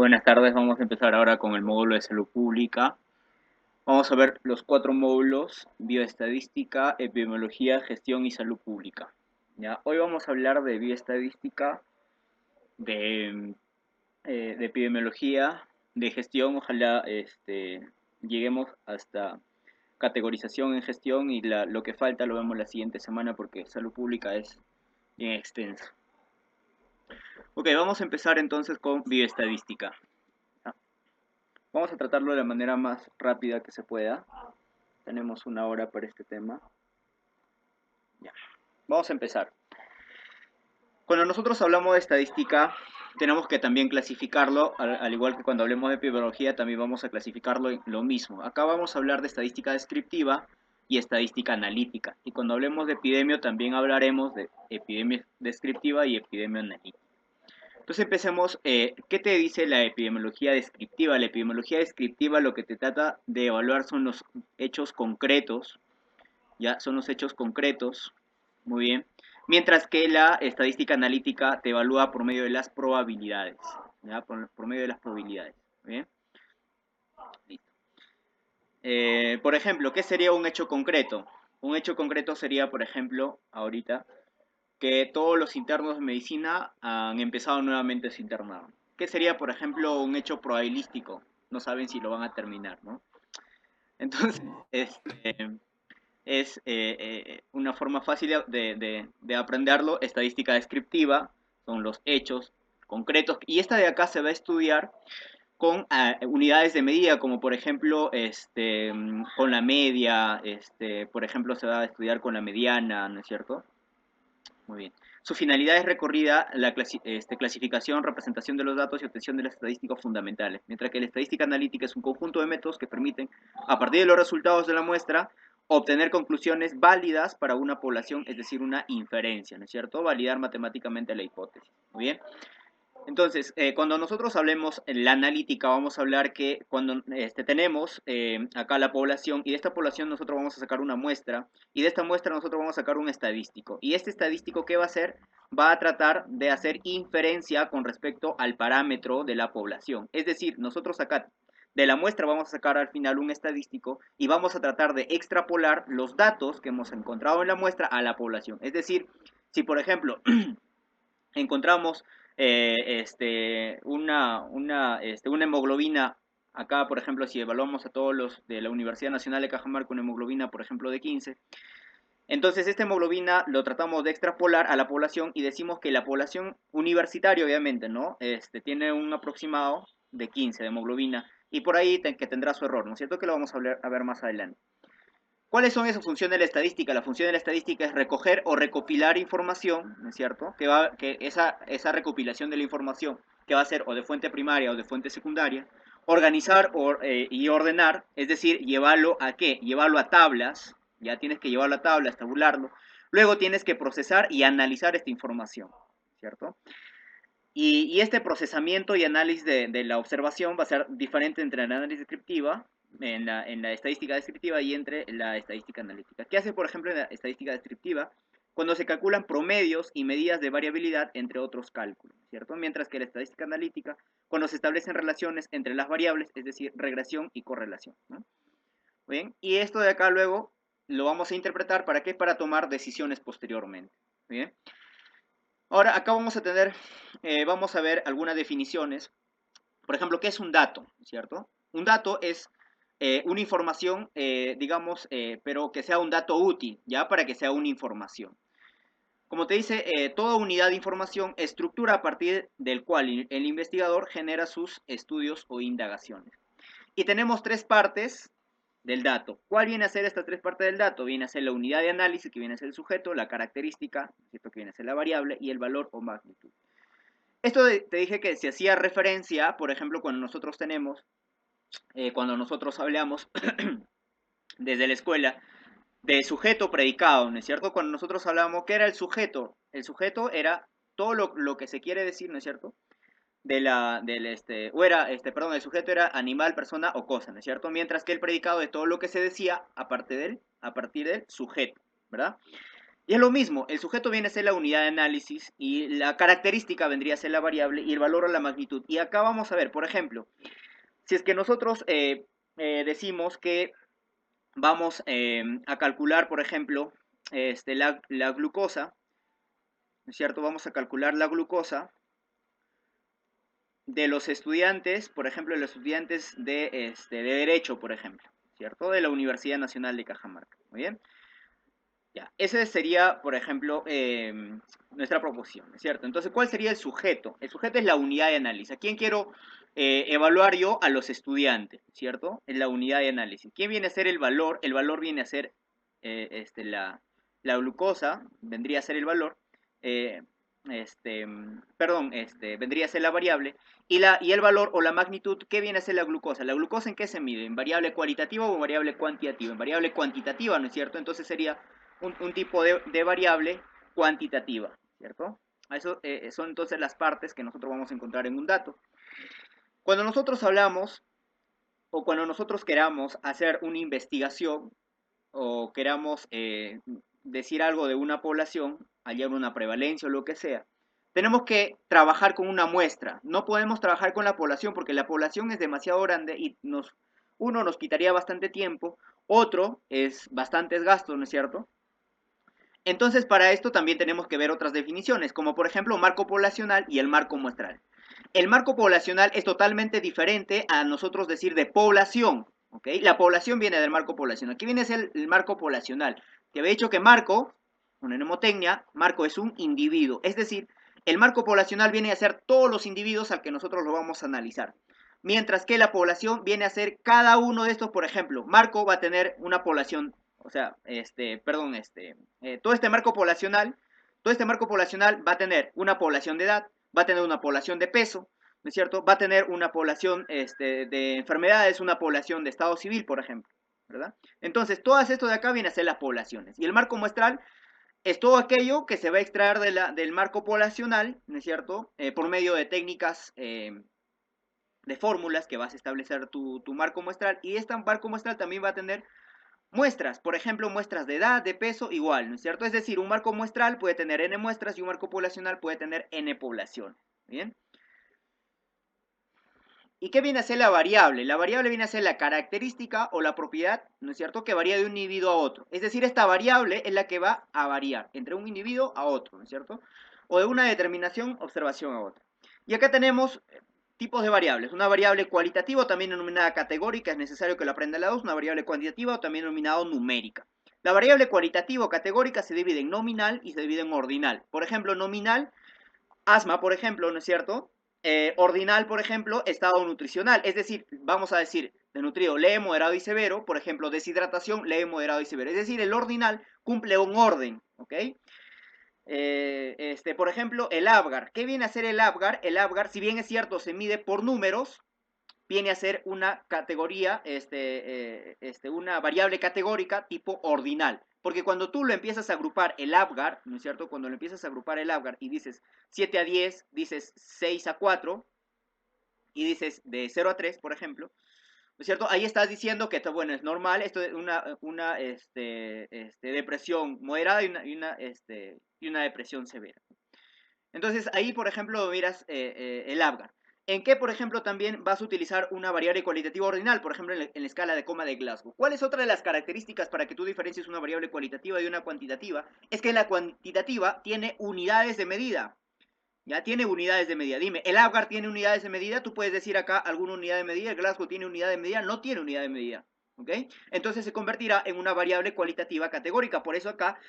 Buenas tardes, vamos a empezar ahora con el módulo de salud pública. Vamos a ver los 4 módulos: bioestadística, epidemiología, gestión y salud pública. ¿Ya? Hoy vamos a hablar de bioestadística, de, de epidemiología, de gestión. Ojalá lleguemos hasta categorización en gestión y lo que falta lo vemos la siguiente semana porque salud pública es bien extenso. Ok, vamos a empezar entonces con bioestadística. Vamos a tratarlo de la manera más rápida que se pueda. Tenemos 1 hora para este tema. Ya. Vamos a empezar. Cuando nosotros hablamos de estadística, tenemos que también clasificarlo, al igual que cuando hablemos de epidemiología, también vamos a clasificarlo en lo mismo. Acá vamos a hablar de estadística descriptiva y estadística analítica. Y cuando hablemos de epidemia, también hablaremos de epidemia descriptiva y epidemia analítica. Entonces empecemos. ¿Qué te dice la epidemiología descriptiva? La epidemiología descriptiva lo que te trata de evaluar son los hechos concretos, ya son los hechos concretos, muy bien, mientras que la estadística analítica te evalúa por medio de las probabilidades, ¿ya? Por medio de las probabilidades, ¿muy bien? Listo. Por ejemplo, ¿qué sería un hecho concreto? Un hecho concreto sería, por ejemplo, ahorita, que todos los internos de medicina han empezado nuevamente su internado. ¿Qué sería, por ejemplo, un hecho probabilístico? No saben si lo van a terminar, ¿no? Entonces, es una forma fácil de aprenderlo. Estadística descriptiva son los hechos concretos, y esta de acá se va a estudiar con unidades de medida, como por ejemplo con la media, por ejemplo se va a estudiar con la mediana, ¿no es cierto? Muy bien. Su finalidad es recorrida la clasificación, representación de los datos y obtención de las estadísticas fundamentales, mientras que la estadística analítica es un conjunto de métodos que permiten, a partir de los resultados de la muestra, obtener conclusiones válidas para una población, es decir, una inferencia, ¿no es cierto? Validar matemáticamente la hipótesis. Muy bien. Entonces, cuando nosotros hablemos en la analítica, vamos a hablar que cuando tenemos acá la población, y de esta población nosotros vamos a sacar una muestra, y de esta muestra nosotros vamos a sacar un estadístico. Y este estadístico, ¿qué va a hacer? Va a tratar de hacer inferencia con respecto al parámetro de la población. Es decir, nosotros acá de la muestra vamos a sacar al final un estadístico y vamos a tratar de extrapolar los datos que hemos encontrado en la muestra a la población. Es decir, si por ejemplo encontramos una hemoglobina, acá por ejemplo si evaluamos a todos los de la Universidad Nacional de Cajamarca, una hemoglobina por ejemplo de 15, entonces esta hemoglobina lo tratamos de extrapolar a la población y decimos que la población universitaria obviamente, ¿no? Tiene un aproximado de 15 de hemoglobina, y por ahí que tendrá su error, ¿no es cierto? Que lo vamos a ver más adelante. ¿Cuáles son esas funciones de la estadística? La función de la estadística es recoger o recopilar información, ¿no es cierto? Que esa recopilación de la información, que va a ser o de fuente primaria o de fuente secundaria, organizar y ordenar, es decir, llevarlo a qué? Llevarlo a tablas, ya tienes que llevarlo a tablas, tabularlo. Luego tienes que procesar y analizar esta información, ¿cierto? Y este procesamiento y análisis de la observación va a ser diferente entre el análisis descriptiva, en la estadística descriptiva, y entre la estadística analítica. ¿Qué hace, por ejemplo, en la estadística descriptiva? Cuando se calculan promedios y medidas de variabilidad, entre otros cálculos, ¿cierto? Mientras que la estadística analítica, cuando se establecen relaciones entre las variables, es decir, regresión y correlación, ¿no? Bien, y esto de acá luego lo vamos a interpretar, ¿para qué? Para tomar decisiones posteriormente. Bien. Ahora, acá vamos a ver algunas definiciones. Por ejemplo, ¿qué es un dato? ¿Cierto? Un dato es una información, digamos, pero que sea un dato útil, ¿ya? Para que sea una información. Como te dice, toda unidad de información estructura a partir del cual el investigador genera sus estudios o indagaciones. Y tenemos 3 partes del dato. ¿Cuál viene a ser estas 3 partes del dato? Viene a ser la unidad de análisis, que viene a ser el sujeto, la característica, ¿cierto? Que viene a ser la variable, y el valor o magnitud. Esto te dije que se hacía referencia, por ejemplo, cuando nosotros hablamos desde la escuela de sujeto predicado, ¿no es cierto? Cuando nosotros hablamos, ¿qué era el sujeto era todo lo que se quiere decir, ¿no es cierto? El sujeto era animal, persona o cosa, ¿no es cierto? Mientras que el predicado es todo lo que se decía a partir del sujeto, ¿verdad? Y es lo mismo, el sujeto viene a ser la unidad de análisis y la característica vendría a ser la variable y el valor a la magnitud. Y acá vamos a ver, por ejemplo, si es que nosotros decimos que vamos a calcular, por ejemplo, la glucosa, ¿no es cierto? Vamos a calcular la glucosa de los estudiantes, por ejemplo, de los estudiantes de Derecho, por ejemplo, ¿cierto? De la Universidad Nacional de Cajamarca, ¿muy bien? Ya, ese sería, por ejemplo, nuestra proposición, ¿es cierto? Entonces, ¿cuál sería el sujeto? El sujeto es la unidad de análisis. ¿A quién quiero evaluar yo? A los estudiantes, ¿cierto? En la unidad de análisis. ¿Quién viene a ser el valor? El valor viene a ser la glucosa, vendría a ser el valor, eh, vendría a ser la variable, y el valor o la magnitud, ¿qué viene a ser la glucosa? ¿La glucosa en qué se mide? ¿En variable cualitativa o en variable cuantitativa? En variable cuantitativa, ¿no es cierto? Entonces sería un tipo de variable cuantitativa, ¿cierto? Eso son entonces las partes que nosotros vamos a encontrar en un dato. Cuando nosotros hablamos o cuando nosotros queramos hacer una investigación o queramos decir algo de una población, hallar una prevalencia o lo que sea, tenemos que trabajar con una muestra. No podemos trabajar con la población porque la población es demasiado grande y uno nos quitaría bastante tiempo, otro es bastantes gastos, ¿no es cierto? Entonces, para esto también tenemos que ver otras definiciones, como por ejemplo marco poblacional y el marco muestral. El marco poblacional es totalmente diferente a nosotros decir de población, ¿ok? La población viene del marco poblacional. ¿Qué viene a ser el marco poblacional? Que había dicho que marco, una mnemotecnia, marco es un individuo, es decir, el marco poblacional viene a ser todos los individuos al que nosotros lo vamos a analizar. Mientras que la población viene a ser cada uno de estos, por ejemplo, marco va a tener una población, o sea, todo este marco poblacional va a tener una población de edad, va a tener una población de peso, ¿no es cierto? Va a tener una población de enfermedades, una población de estado civil, por ejemplo, ¿verdad? Entonces, todo esto de acá viene a ser las poblaciones. Y el marco muestral es todo aquello que se va a extraer del marco poblacional, ¿no es cierto? Por medio de técnicas de fórmulas que vas a establecer tu marco muestral. Y este marco muestral también va a tener muestras, por ejemplo, muestras de edad, de peso, igual, ¿no es cierto? Es decir, un marco muestral puede tener n muestras y un marco poblacional puede tener n poblaciones, ¿bien? ¿Y qué viene a ser la variable? La variable viene a ser la característica o la propiedad, ¿no es cierto?, que varía de un individuo a otro. Es decir, esta variable es la que va a variar entre un individuo a otro, ¿no es cierto? O de una determinación, observación a otra. Y acá tenemos tipos de variables. Una variable cualitativa, también denominada categórica, es necesario que lo aprenda la dos. Una variable cuantitativa, o también denominada numérica. La variable cualitativa o categórica se divide en nominal y se divide en ordinal. Por ejemplo, nominal, asma, por ejemplo, ¿no es cierto? Ordinal, por ejemplo, estado nutricional. Es decir, vamos a decir, desnutrido, leve, moderado y severo. Por ejemplo, deshidratación, leve, moderado y severo. Es decir, el ordinal cumple un orden, ¿ok? Por ejemplo, el Apgar. ¿Qué viene a ser el Apgar? El Apgar, si bien es cierto, se mide por números, viene a ser una categoría, una variable categórica tipo ordinal. Porque cuando tú lo empiezas a agrupar el Apgar, ¿no es cierto? Cuando lo empiezas a agrupar el Apgar y dices 7 a 10, dices 6 a 4 y dices de 0 a 3, por ejemplo, ¿no es cierto? Ahí estás diciendo que, bueno, es normal, esto es una depresión moderada y una depresión severa. Entonces, ahí, por ejemplo, miras el Apgar. ¿En qué, por ejemplo, también vas a utilizar una variable cualitativa ordinal? Por ejemplo, en la escala de coma de Glasgow. ¿Cuál es otra de las características para que tú diferencies una variable cualitativa de una cuantitativa? Es que la cuantitativa tiene unidades de medida. Ya tiene unidades de medida. Dime, ¿el Apgar tiene unidades de medida? Tú puedes decir acá alguna unidad de medida. ¿El Glasgow tiene unidad de medida? No tiene unidad de medida. ¿Ok? Entonces se convertirá en una variable cualitativa categórica. Por eso acá,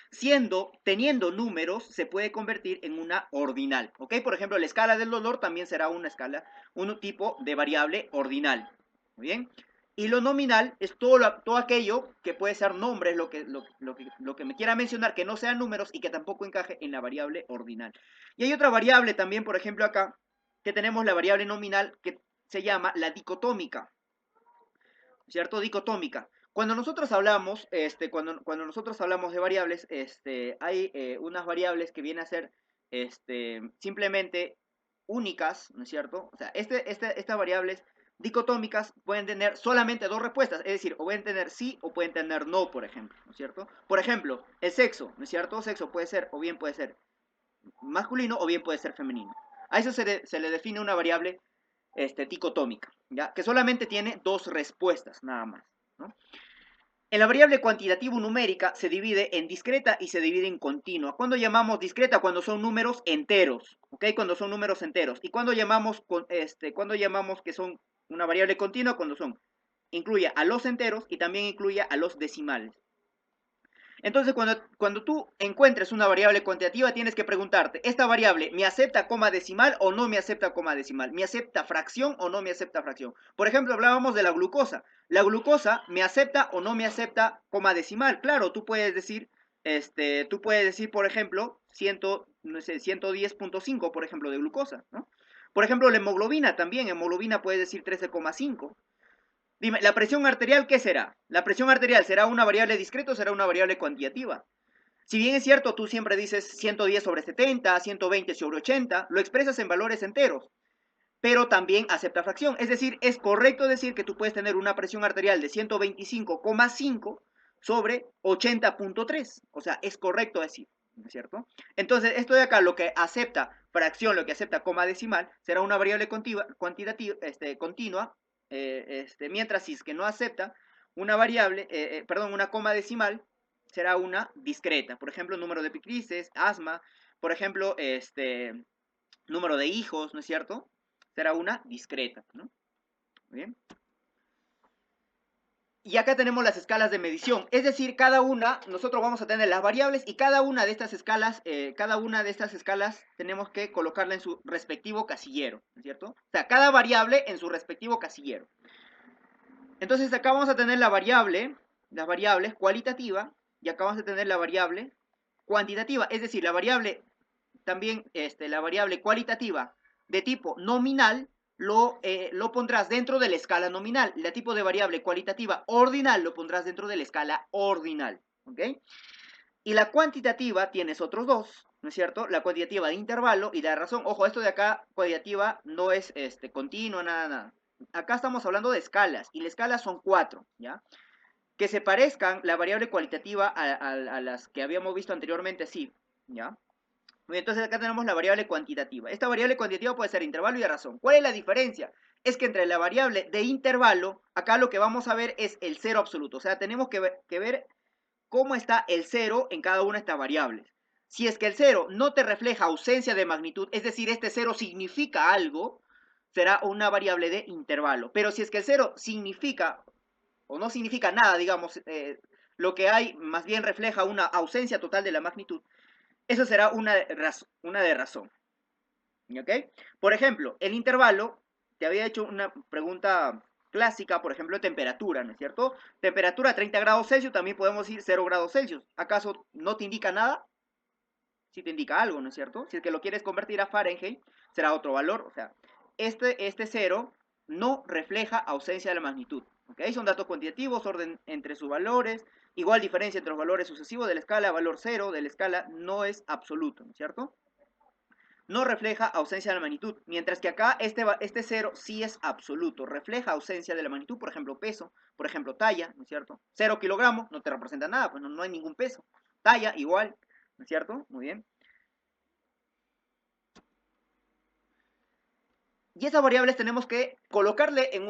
teniendo números, se puede convertir en una ordinal. ¿Ok? Por ejemplo, la escala del dolor también será una escala, un tipo de variable ordinal. ¿Muy bien? Y lo nominal es todo aquello que puede ser nombres, lo que me quiera mencionar, que no sean números y que tampoco encaje en la variable ordinal. Y hay otra variable también, por ejemplo, acá, que tenemos la variable nominal que se llama la dicotómica. ¿Cierto? Dicotómica. Cuando nosotros hablamos, cuando nosotros hablamos de variables, hay unas variables que vienen a ser simplemente únicas, ¿no es cierto? O sea, estas variables dicotómicas pueden tener solamente dos respuestas, es decir, o pueden tener sí o pueden tener no, por ejemplo, ¿no es cierto? Por ejemplo, el sexo, ¿no es cierto? Sexo puede ser o bien puede ser masculino o bien puede ser femenino. A eso se le define una variable dicotómica, ¿ya? Que solamente tiene dos respuestas, nada más, ¿no? En la variable cuantitativa numérica se divide en discreta y se divide en continua. ¿Cuándo llamamos discreta? Cuando son números enteros, ¿ok? Cuando son números enteros. ¿Y cuándo llamamos, cuando llamamos que son una variable continua? Cuando son, incluye a los enteros y también incluye a los decimales. Entonces, cuando tú encuentres una variable cuantitativa, tienes que preguntarte, ¿esta variable me acepta coma decimal o no me acepta coma decimal? ¿Me acepta fracción o no me acepta fracción? Por ejemplo, hablábamos de la glucosa. ¿La glucosa me acepta o no me acepta coma decimal? Claro, tú puedes decir, por ejemplo, 100, no sé, 110.5, por ejemplo, de glucosa, ¿no? Por ejemplo, la hemoglobina también, hemoglobina puedes decir 13,5. Dime, ¿la presión arterial qué será? ¿La presión arterial será una variable discreta o será una variable cuantitativa? Si bien es cierto, tú siempre dices 110 sobre 70, 120 sobre 80, lo expresas en valores enteros, pero también acepta fracción. Es decir, es correcto decir que tú puedes tener una presión arterial de 125,5 sobre 80,3. O sea, es correcto decir, ¿no es cierto? Entonces, esto de acá, lo que acepta fracción, lo que acepta coma decimal, será una variable cuantitativa, continua, mientras si es que no acepta una variable, perdón, una coma decimal, será una discreta. Por ejemplo, número de epicrisis, asma, por ejemplo, número de hijos, ¿no es cierto? Será una discreta, ¿no? Bien. Y acá tenemos las escalas de medición, es decir, cada una, nosotros vamos a tener las variables y cada una de estas escalas tenemos que colocarla en su respectivo casillero, ¿no es cierto? O sea, cada variable en su respectivo casillero. Entonces acá vamos a tener las variables cualitativa, y acá vamos a tener la variable cuantitativa, es decir, la variable también, la variable cualitativa de tipo nominal lo pondrás dentro de la escala nominal. La tipo de variable cualitativa ordinal lo pondrás dentro de la escala ordinal, ¿ok? Y la cuantitativa tienes otros dos, ¿no es cierto? La cuantitativa de intervalo y de razón. Ojo, esto de acá, cuantitativa, no es continua, nada, nada. Acá estamos hablando de escalas, y las escalas son 4, ¿ya? Que se parezcan la variable cualitativa a las que habíamos visto anteriormente, sí, ¿ya? Entonces acá tenemos la variable cuantitativa. Esta variable cuantitativa puede ser intervalo y de razón. ¿Cuál es la diferencia? Es que entre la variable de intervalo, acá lo que vamos a ver es el cero absoluto. O sea, tenemos que ver cómo está el cero en cada una de estas variables. Si es que el cero no te refleja ausencia de magnitud, es decir, este cero significa algo, será una variable de intervalo. Pero si es que el cero significa o no significa nada, digamos, lo que hay más bien refleja una ausencia total de la magnitud, eso será una de razón. ¿Ok? Por ejemplo, el intervalo, te había hecho una pregunta clásica, por ejemplo, de temperatura, ¿no es cierto? Temperatura 30 grados Celsius, también podemos decir 0 grados Celsius. ¿Acaso no te indica nada? Sí te indica algo, ¿no es cierto? Si es que lo quieres convertir a Fahrenheit, será otro valor. O sea, este 0 no refleja ausencia de la magnitud. ¿Ok? Son datos cuantitativos, orden entre sus valores, igual diferencia entre los valores sucesivos de la escala, valor 0 de la escala no es absoluto, ¿no es cierto? No refleja ausencia de la magnitud, mientras que acá este 0 sí es absoluto, refleja ausencia de la magnitud, por ejemplo, peso, por ejemplo, talla, ¿no es cierto? 0 kilogramos no te representa nada, pues no hay ningún peso. Talla, igual, ¿no es cierto? Muy bien. Y esas variables tenemos que colocarle en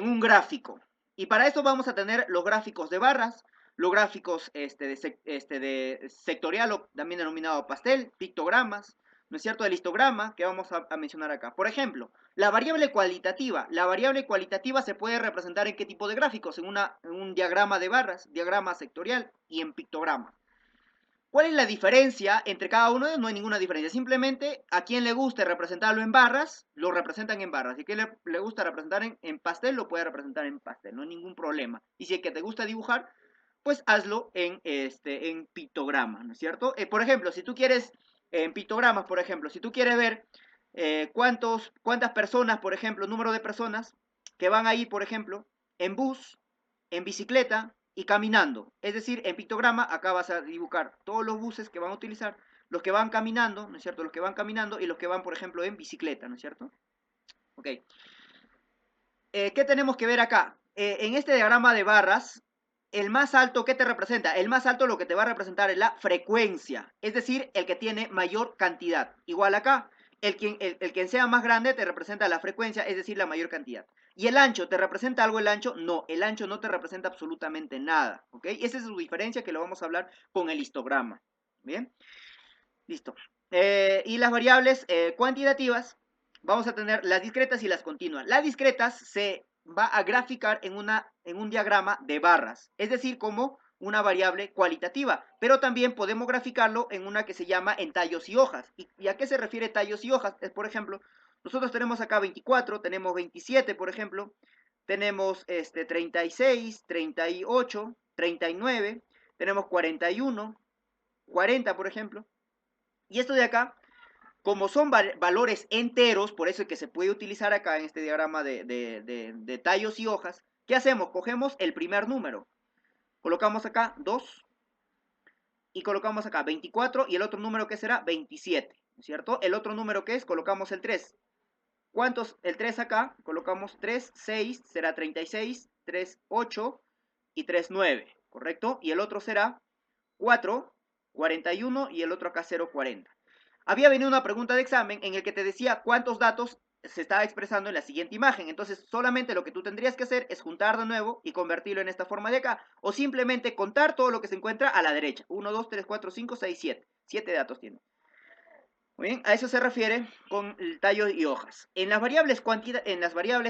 un gráfico. Y para eso vamos a tener los gráficos de barras, los gráficos de sectorial, o también denominado pastel, pictogramas, ¿no es cierto? El histograma que vamos a mencionar acá. Por ejemplo, la variable cualitativa se puede representar en qué tipo de gráficos, en un diagrama de barras, diagrama sectorial y en pictograma. ¿Cuál es la diferencia entre cada uno de ellos? No hay ninguna diferencia. Simplemente a quien le guste representarlo en barras, lo representan en barras. Si a quien le gusta representar en pastel, lo puede representar en pastel. No hay ningún problema. Y si es que te gusta dibujar, pues hazlo en pictograma, ¿no es cierto? Por ejemplo, si tú quieres, en pictogramas, por ejemplo, si tú quieres ver cuántas personas, por ejemplo, número de personas que van ahí, por ejemplo, en bus, en bicicleta y caminando. Es decir, en pictograma acá vas a dibujar todos los buses que van a utilizar, los que van caminando, ¿no es cierto? Los que van caminando y los que van, por ejemplo, en bicicleta, ¿no es cierto? Ok. ¿qué tenemos que ver acá? En este diagrama de barras, el más alto, ¿qué te representa? El más alto lo que te va a representar es la frecuencia, es decir, el que tiene mayor cantidad. Igual acá, el que sea más grande te representa la frecuencia, es decir, la mayor cantidad. ¿Y el ancho? ¿Te representa algo el ancho? No, el ancho no te representa absolutamente nada, ¿ok? Esa es su diferencia que lo vamos a hablar con el histograma, ¿bien? Listo. Y las variables cuantitativas, vamos a tener las discretas y las continuas. Las discretas se va a graficar en un diagrama de barras, es decir, como una variable cualitativa, pero también podemos graficarlo en una que se llama en tallos y hojas. ¿Y a qué se refiere tallos y hojas? Es, por ejemplo, nosotros tenemos acá 24, tenemos 27, por ejemplo, tenemos 36, 38, 39, tenemos 41, 40, por ejemplo. Y esto de acá, como son valores enteros, por eso es que se puede utilizar acá en este diagrama de tallos y hojas, ¿qué hacemos? Cogemos el primer número, colocamos acá 2 y colocamos acá 24 y el otro número que será 27, ¿cierto? El otro número que es, colocamos el 3. ¿Cuántos? El 3 acá, colocamos 3, 6, será 36, 3, 8 y 3, 9, ¿correcto? Y el otro será 4, 41 y el otro acá 0, 40. Había venido una pregunta de examen en el que te decía cuántos datos se estaba expresando en la siguiente imagen. Entonces, solamente lo que tú tendrías que hacer es juntar de nuevo y convertirlo en esta forma de acá. O simplemente contar todo lo que se encuentra a la derecha. 1, 2, 3, 4, 5, 6, 7. 7 datos tiene. Muy bien, a eso se refiere con el tallo y hojas. En las variables,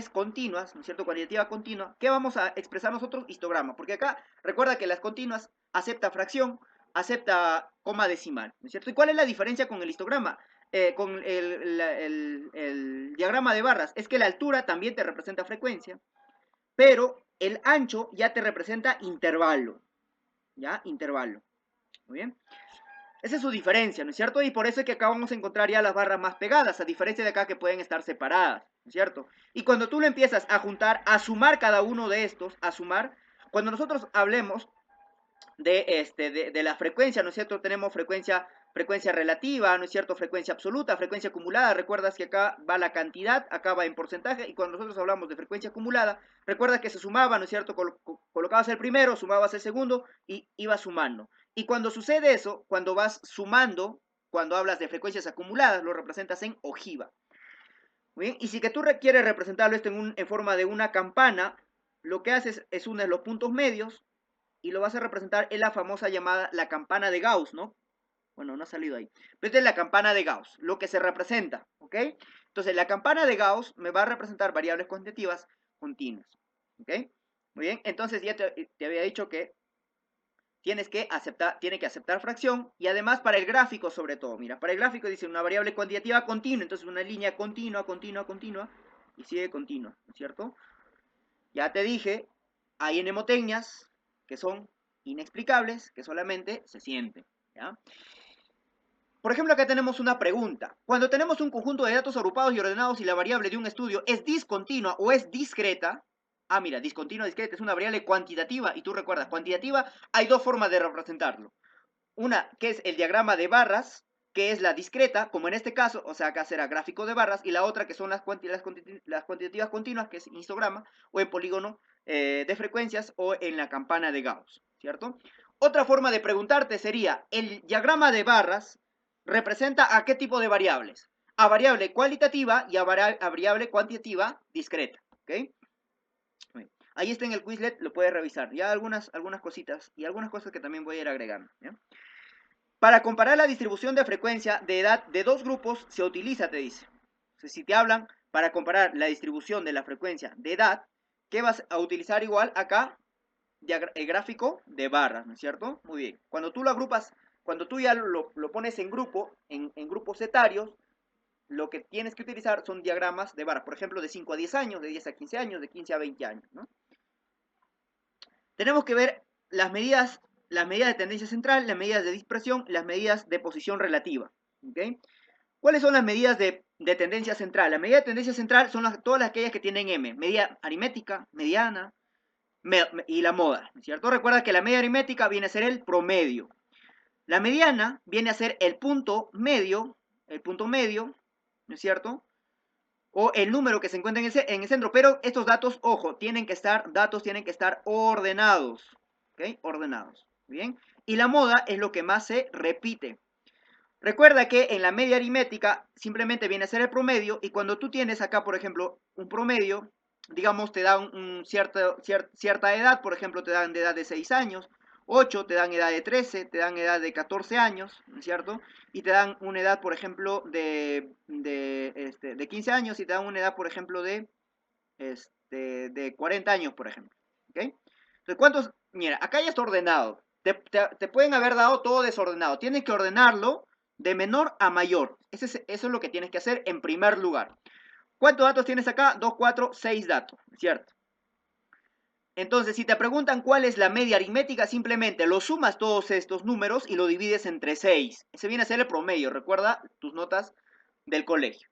continuas, ¿no es cierto? Cuantitativa continua, ¿qué vamos a expresar nosotros? Histograma. Porque acá, recuerda que las continuas acepta fracción, acepta coma decimal, ¿no es cierto? ¿Y cuál es la diferencia con el histograma? Con el diagrama de barras, es que la altura también te representa frecuencia, pero el ancho ya te representa intervalo, ¿ya? Intervalo, muy bien. Esa es su diferencia, ¿no es cierto? Y por eso es que acá vamos a encontrar ya las barras más pegadas, a diferencia de acá que pueden estar separadas, ¿no es cierto? Y cuando tú lo empiezas a juntar, a sumar cada uno de estos, a sumar, cuando nosotros hablemos de la frecuencia, ¿no es cierto? Tenemos frecuencia relativa, ¿no es cierto? Frecuencia absoluta, frecuencia acumulada. Recuerdas que acá va la cantidad, acá va en porcentaje. Y cuando nosotros hablamos de frecuencia acumulada, recuerda que se sumaba, ¿no es cierto? Colocabas el primero, sumabas el segundo y ibas sumando. Y cuando sucede eso, cuando vas sumando, cuando hablas de frecuencias acumuladas, lo representas en ojiva. Muy bien, y si que tú quieres representarlo esto en forma de una campana, lo que haces es unes los puntos medios y lo vas a representar en la famosa llamada la campana de Gauss, ¿no? Bueno, no ha salido ahí. Pero esta es la campana de Gauss, lo que se representa, ¿ok? Entonces, la campana de Gauss me va a representar variables cuantitativas continuas, ¿ok? Muy bien, entonces ya te había dicho que tiene que aceptar fracción y además para el gráfico sobre todo, mira, para el gráfico dice una variable cuantitativa continua, entonces una línea continua, continua, continua y sigue continua, ¿no es cierto? Ya te dije, hay mnemotecnias que son inexplicables, que solamente se sienten, ¿ya? Por ejemplo, acá tenemos una pregunta. Cuando tenemos un conjunto de datos agrupados y ordenados y la variable de un estudio es discontinua o es discreta, mira, discontinua o discreta es una variable cuantitativa, y tú recuerdas, cuantitativa, hay dos formas de representarlo. Una, que es el diagrama de barras, que es la discreta, como en este caso, o sea, acá será gráfico de barras, y la otra que son las cuantitativas continuas, que es histograma, o en polígono de frecuencias, o en la campana de Gauss, ¿cierto? Otra forma de preguntarte sería, ¿el diagrama de barras representa a qué tipo de variables? A variable cualitativa y a variable cuantitativa discreta, ¿ok? Ahí está en el Quizlet, lo puedes revisar. Ya algunas cositas y algunas cosas que también voy a ir agregando, ¿ya? Para comparar la distribución de frecuencia de edad de dos grupos se utiliza, te dice. Entonces, si te hablan para comparar la distribución de la frecuencia de edad, ¿qué vas a utilizar igual acá? El gráfico de barras, ¿no es cierto? Muy bien. Cuando tú lo agrupas, cuando tú ya lo pones en grupo, en grupos etarios, lo que tienes que utilizar son diagramas de barras. Por ejemplo, de 5 a 10 años, de 10 a 15 años, de 15 a 20 años, ¿no? Tenemos que ver las medidas de tendencia central, las medidas de dispersión, las medidas de posición relativa. ¿Okay? ¿Cuáles son las medidas de tendencia central? Las medidas de tendencia central son todas aquellas que tienen M. Medida aritmética, mediana y la moda, ¿cierto? Recuerda que la media aritmética viene a ser el promedio. La mediana viene a ser el punto medio, ¿no es cierto? o el número que se encuentra en el centro, pero estos datos, ojo, tienen que estar ordenados, ¿ok? Ordenados, ¿bien? Y la moda es lo que más se repite. Recuerda que en la media aritmética simplemente viene a ser el promedio, y cuando tú tienes acá, por ejemplo, un promedio, digamos, te dan cierta edad, por ejemplo, te dan de edad de 6 años, 8 te dan edad de 13, te dan edad de 14 años, ¿no es cierto? Y te dan una edad, por ejemplo, de 15 años, y te dan una edad, por ejemplo, de 40 años, por ejemplo, ¿ok? Entonces, ¿cuántos? Mira, acá ya está ordenado. Te pueden haber dado todo desordenado. Tienes que ordenarlo de menor a mayor. Eso es lo que tienes que hacer en primer lugar. ¿Cuántos datos tienes acá? 2, 4, 6 datos, ¿cierto? Entonces, si te preguntan cuál es la media aritmética, simplemente lo sumas todos estos números y lo divides entre 6. Ese viene a ser el promedio, recuerda tus notas del colegio.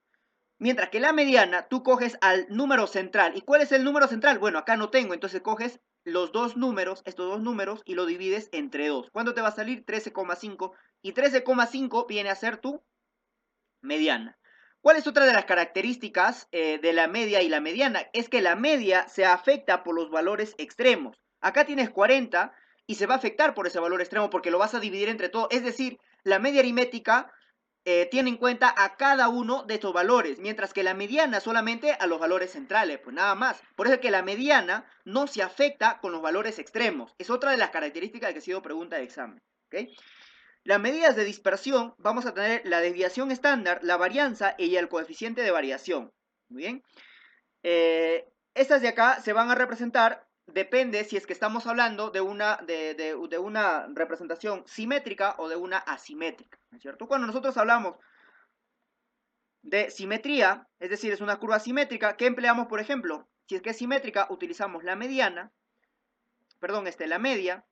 Mientras que la mediana, tú coges al número central. ¿Y cuál es el número central? Bueno, acá no tengo, entonces coges los dos números, estos dos números, y lo divides entre 2. ¿Cuánto te va a salir? 13,5. Y 13,5 viene a ser tu mediana. ¿Cuál es otra de las características de la media y la mediana? Es que la media se afecta por los valores extremos. Acá tienes 40 y se va a afectar por ese valor extremo porque lo vas a dividir entre todo. Es decir, la media aritmética tiene en cuenta a cada uno de estos valores, mientras que la mediana solamente a los valores centrales, pues nada más. Por eso es que la mediana no se afecta con los valores extremos. Es otra de las características que ha sido pregunta de examen. ¿Okay? Las medidas de dispersión, vamos a tener la desviación estándar, la varianza y el coeficiente de variación. Muy bien. Estas de acá se van a representar, depende si es que estamos hablando de una representación simétrica o de una asimétrica, ¿no es cierto? Cuando nosotros hablamos de simetría, es decir, es una curva simétrica, ¿qué empleamos, por ejemplo? Si es que es simétrica, utilizamos la mediana, perdón, la media,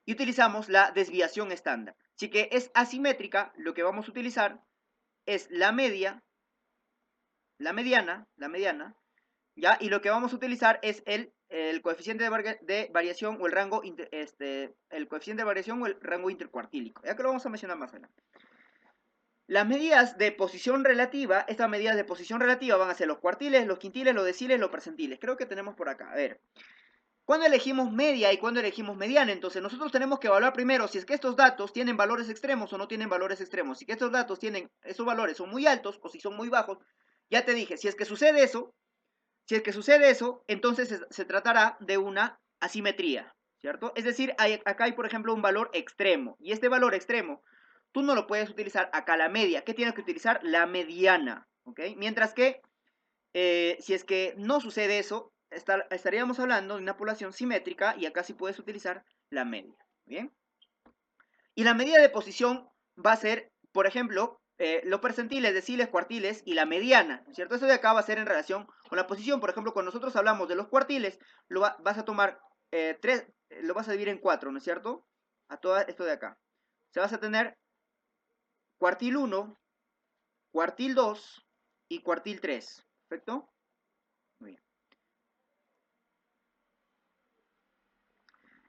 y utilizamos la desviación estándar. Si que es asimétrica, lo que vamos a utilizar es la media, la mediana, ¿ya? Y lo que vamos a utilizar es el coeficiente de variación o el rango, el coeficiente de variación o el rango intercuartílico, ya que lo vamos a mencionar más adelante. Las medidas de posición relativa, estas medidas de posición relativa van a ser los cuartiles, los quintiles, los deciles, los percentiles. Creo que tenemos por acá, a ver. ¿Cuándo elegimos media y cuándo elegimos mediana? Entonces nosotros tenemos que evaluar primero si es que estos datos tienen valores extremos o no tienen valores extremos. Si que estos datos tienen, esos valores son muy altos o si son muy bajos. Ya te dije, si es que sucede eso, entonces se tratará de una asimetría, ¿cierto? Es decir, acá hay, por ejemplo, un valor extremo. Y este valor extremo, tú no lo puedes utilizar acá la media. ¿Qué tienes que utilizar? La mediana, ¿ok? Mientras que, si es que no sucede eso, estaríamos hablando de una población simétrica y acá sí puedes utilizar la media, ¿bien? Y la medida de posición va a ser, por ejemplo, los percentiles, deciles, cuartiles y la mediana, ¿cierto? Eso de acá va a ser en relación con la posición. Por ejemplo, cuando nosotros hablamos de los cuartiles, vas a tomar lo vas a dividir en 4, ¿no es cierto? A todo esto de acá. O sea, vas a tener cuartil 1, cuartil 2 y cuartil 3. ¿Perfecto? Muy bien.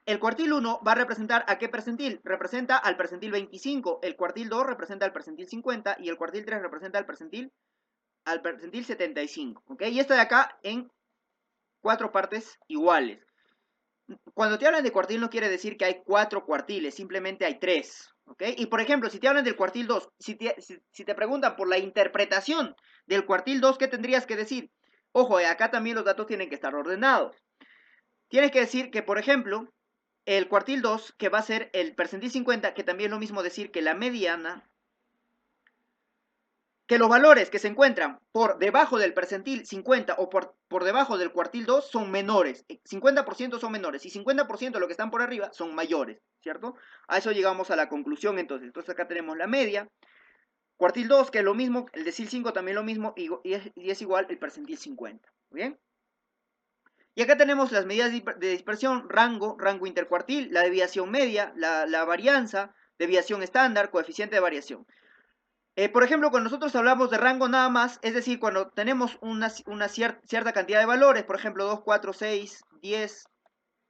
El cuartil 1 va a representar a qué percentil? Representa al percentil 25, el cuartil 2 representa al percentil 50 y el cuartil 3 representa al percentil 75, ¿ok? Y esto de acá en 4 partes iguales. Cuando te hablan de cuartil no quiere decir que hay 4 cuartiles, simplemente hay 3, ¿ok? Y por ejemplo, si te hablan del cuartil 2, si te preguntan por la interpretación del cuartil 2, ¿qué tendrías que decir? Ojo, acá también los datos tienen que estar ordenados. Tienes que decir que, por ejemplo, el cuartil 2, que va a ser el percentil 50, que también es lo mismo decir que la mediana, que los valores que se encuentran por debajo del percentil 50 o por debajo del cuartil 2 son menores. 50% son menores y 50% de lo que están por arriba son mayores, ¿cierto? A eso llegamos a la conclusión entonces. Entonces acá tenemos la media, cuartil 2, que es lo mismo, el decil 5 también lo mismo, y es igual el percentil 50. ¿Bien? Y acá tenemos las medidas de dispersión, rango intercuartil, la desviación media, la varianza, desviación estándar, coeficiente de variación. Por ejemplo, cuando nosotros hablamos de rango nada más, es decir, cuando tenemos una cierta cantidad de valores, por ejemplo, 2, 4, 6, 10,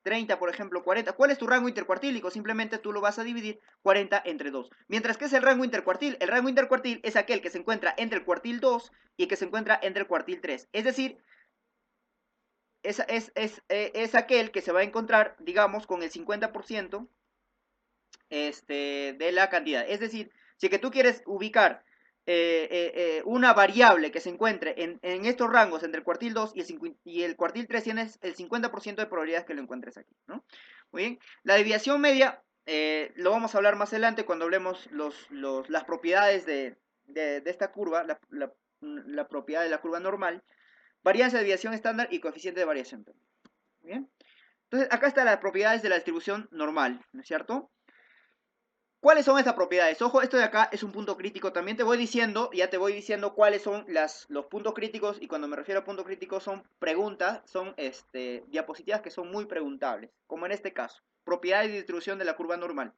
30, por ejemplo, 40. ¿Cuál es tu rango intercuartílico? Simplemente tú lo vas a dividir 40 entre 2. Mientras que es el rango intercuartil. El rango intercuartil es aquel que se encuentra entre el cuartil 2 y que se encuentra entre el cuartil 3. Es decir, es aquel que se va a encontrar, digamos, con el 50% de la cantidad. Es decir, si que tú quieres ubicar una variable que se encuentre en estos rangos entre el cuartil 2 y el cuartil 3, tienes el 50% de probabilidades que lo encuentres aquí, ¿no? Muy bien. La desviación media lo vamos a hablar más adelante cuando hablemos las propiedades de esta curva, la propiedad de la curva normal, varianza de desviación estándar y coeficiente de variación. Bien. Entonces, acá están las propiedades de la distribución normal, ¿no es cierto? ¿Cuáles son estas propiedades? Ojo, esto de acá es un punto crítico. También te voy diciendo, ya te voy diciendo cuáles son los puntos críticos. Y cuando me refiero a puntos críticos son preguntas, son diapositivas que son muy preguntables. Como en este caso, propiedades de distribución de la curva normal.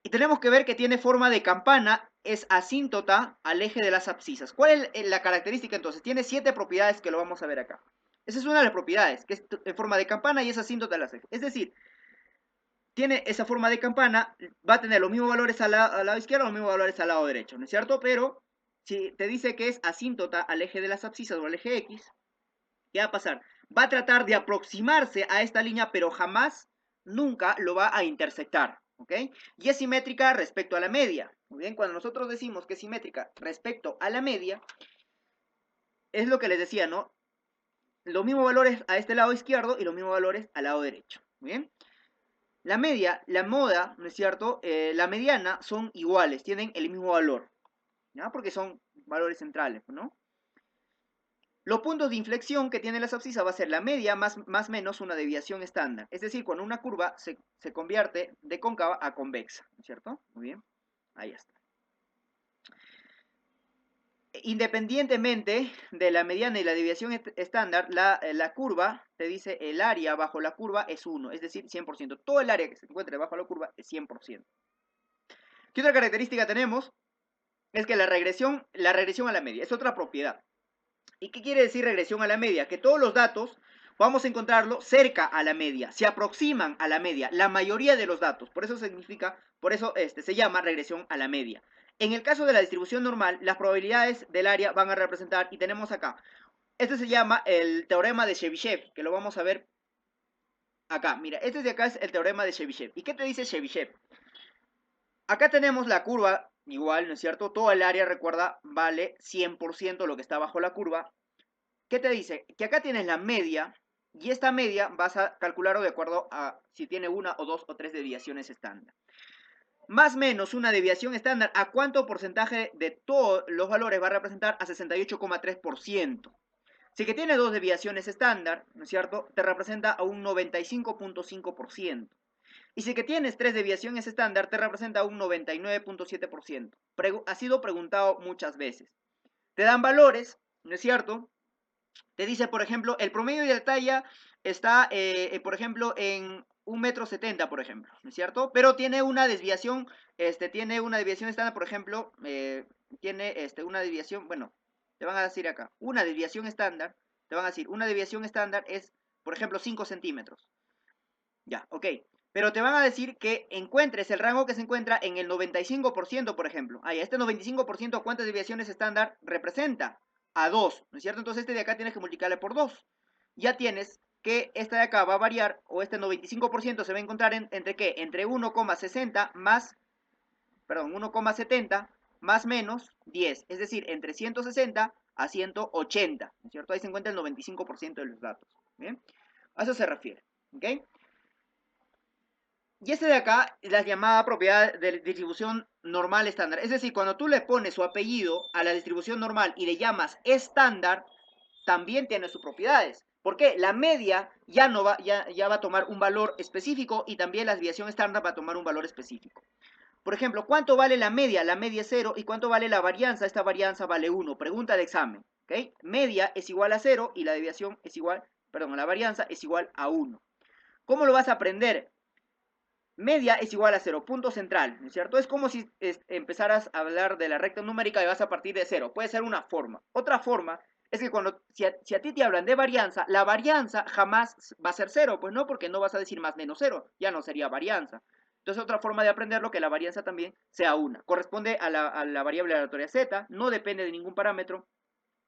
Y tenemos que ver que tiene forma de campana, es asíntota al eje de las abscisas. ¿Cuál es la característica entonces? Tiene 7 propiedades que lo vamos a ver acá. Esa es una de las propiedades, que es en forma de campana y es asíntota a las ejes. Es decir, tiene esa forma de campana, va a tener los mismos valores al lado izquierdo, los mismos valores al lado derecho, ¿no es cierto? Pero si te dice que es asíntota al eje de las abscisas o al eje X, ¿qué va a pasar? Va a tratar de aproximarse a esta línea, pero jamás, nunca lo va a intersectar, ¿ok? Y es simétrica respecto a la media. Muy bien, cuando nosotros decimos que es simétrica respecto a la media, es lo que les decía, ¿no? Los mismos valores a este lado izquierdo y los mismos valores al lado derecho, ¿muy bien? La media, la moda, ¿no es cierto? La mediana son iguales, tienen el mismo valor, ¿ya? Porque son valores centrales, ¿no? Los puntos de inflexión que tiene las abscisas va a ser la media más menos una desviación estándar. Es decir, cuando una curva se convierte de cóncava a convexa, ¿no es cierto? Muy bien, ahí está. Independientemente de la mediana y la desviación estándar, la curva te dice el área bajo la curva es 1, es decir, 100%. Todo el área que se encuentre bajo la curva es 100%. ¿Qué otra característica tenemos? Es que la regresión a la media es otra propiedad. ¿Y qué quiere decir regresión a la media? Que todos los datos vamos a encontrarlo cerca a la media, se aproximan a la media, la mayoría de los datos. Por eso se llama regresión a la media. En el caso de la distribución normal, las probabilidades del área van a representar, y tenemos acá, este se llama el teorema de Chebyshev, que lo vamos a ver acá. Mira, este de acá es el teorema de Chebyshev. ¿Y qué te dice Chebyshev? Acá tenemos la curva, igual, ¿no es cierto? Todo el área, recuerda, vale 100% lo que está bajo la curva. ¿Qué te dice? Que acá tienes la media, y esta media vas a calcularlo de acuerdo a si tiene una o dos o tres desviaciones estándar. Más o menos una desviación estándar, ¿a cuánto porcentaje de todos los valores va a representar? A 68,3%. Si que tiene dos desviaciones estándar, ¿no es cierto? Te representa a un 95,5%. Y si que tienes tres desviaciones estándar, te representa un 99,7%. Ha sido preguntado muchas veces. Te dan valores, ¿no es cierto? Te dice, por ejemplo, el promedio de la talla está, por ejemplo, en 1,70 m, por ejemplo, ¿no es cierto? Pero tiene una desviación, estándar, por ejemplo, tiene una desviación, bueno, te van a decir acá, una desviación estándar, te van a decir, una desviación estándar es, por ejemplo, 5 centímetros. Ya, ok. Pero te van a decir que encuentres el rango que se encuentra en el 95%, por ejemplo. Ah, este 95%, ¿cuántas desviaciones estándar representa? A 2, ¿no es cierto? Entonces este de acá tienes que multiplicarle por 2. Ya tienes que esta de acá va a variar, o este 95% se va a encontrar entre ¿qué? Entre 1,60 más, perdón, 1,70 más menos 10. Es decir, entre 160 a 180, ¿no es cierto? Ahí se encuentra el 95% de los datos. ¿Bien? A eso se refiere, ¿ok? Y este de acá es la llamada propiedad de distribución normal estándar. Es decir, cuando tú le pones su apellido a la distribución normal y le llamas estándar, también tiene sus propiedades. ¿Por qué? La media ya va a tomar un valor específico y también la desviación estándar va a tomar un valor específico. Por ejemplo, ¿cuánto vale la media? La media es 0. ¿Y cuánto vale la varianza? Esta varianza vale 1. Pregunta de examen. ¿Okay? Media es igual a 0 y la desviación es igual, perdón, la varianza es igual a 1. ¿Cómo lo vas a aprender? Media es igual a 0, punto central, ¿no es cierto? Es como si empezaras a hablar de la recta numérica y vas a partir de 0. Puede ser una forma. Otra forma es que si a ti te hablan de varianza, la varianza jamás va a ser cero, pues no, porque no vas a decir más menos cero, ya no sería varianza. Entonces otra forma de aprenderlo que la varianza también sea una. Corresponde a la variable aleatoria z, no depende de ningún parámetro,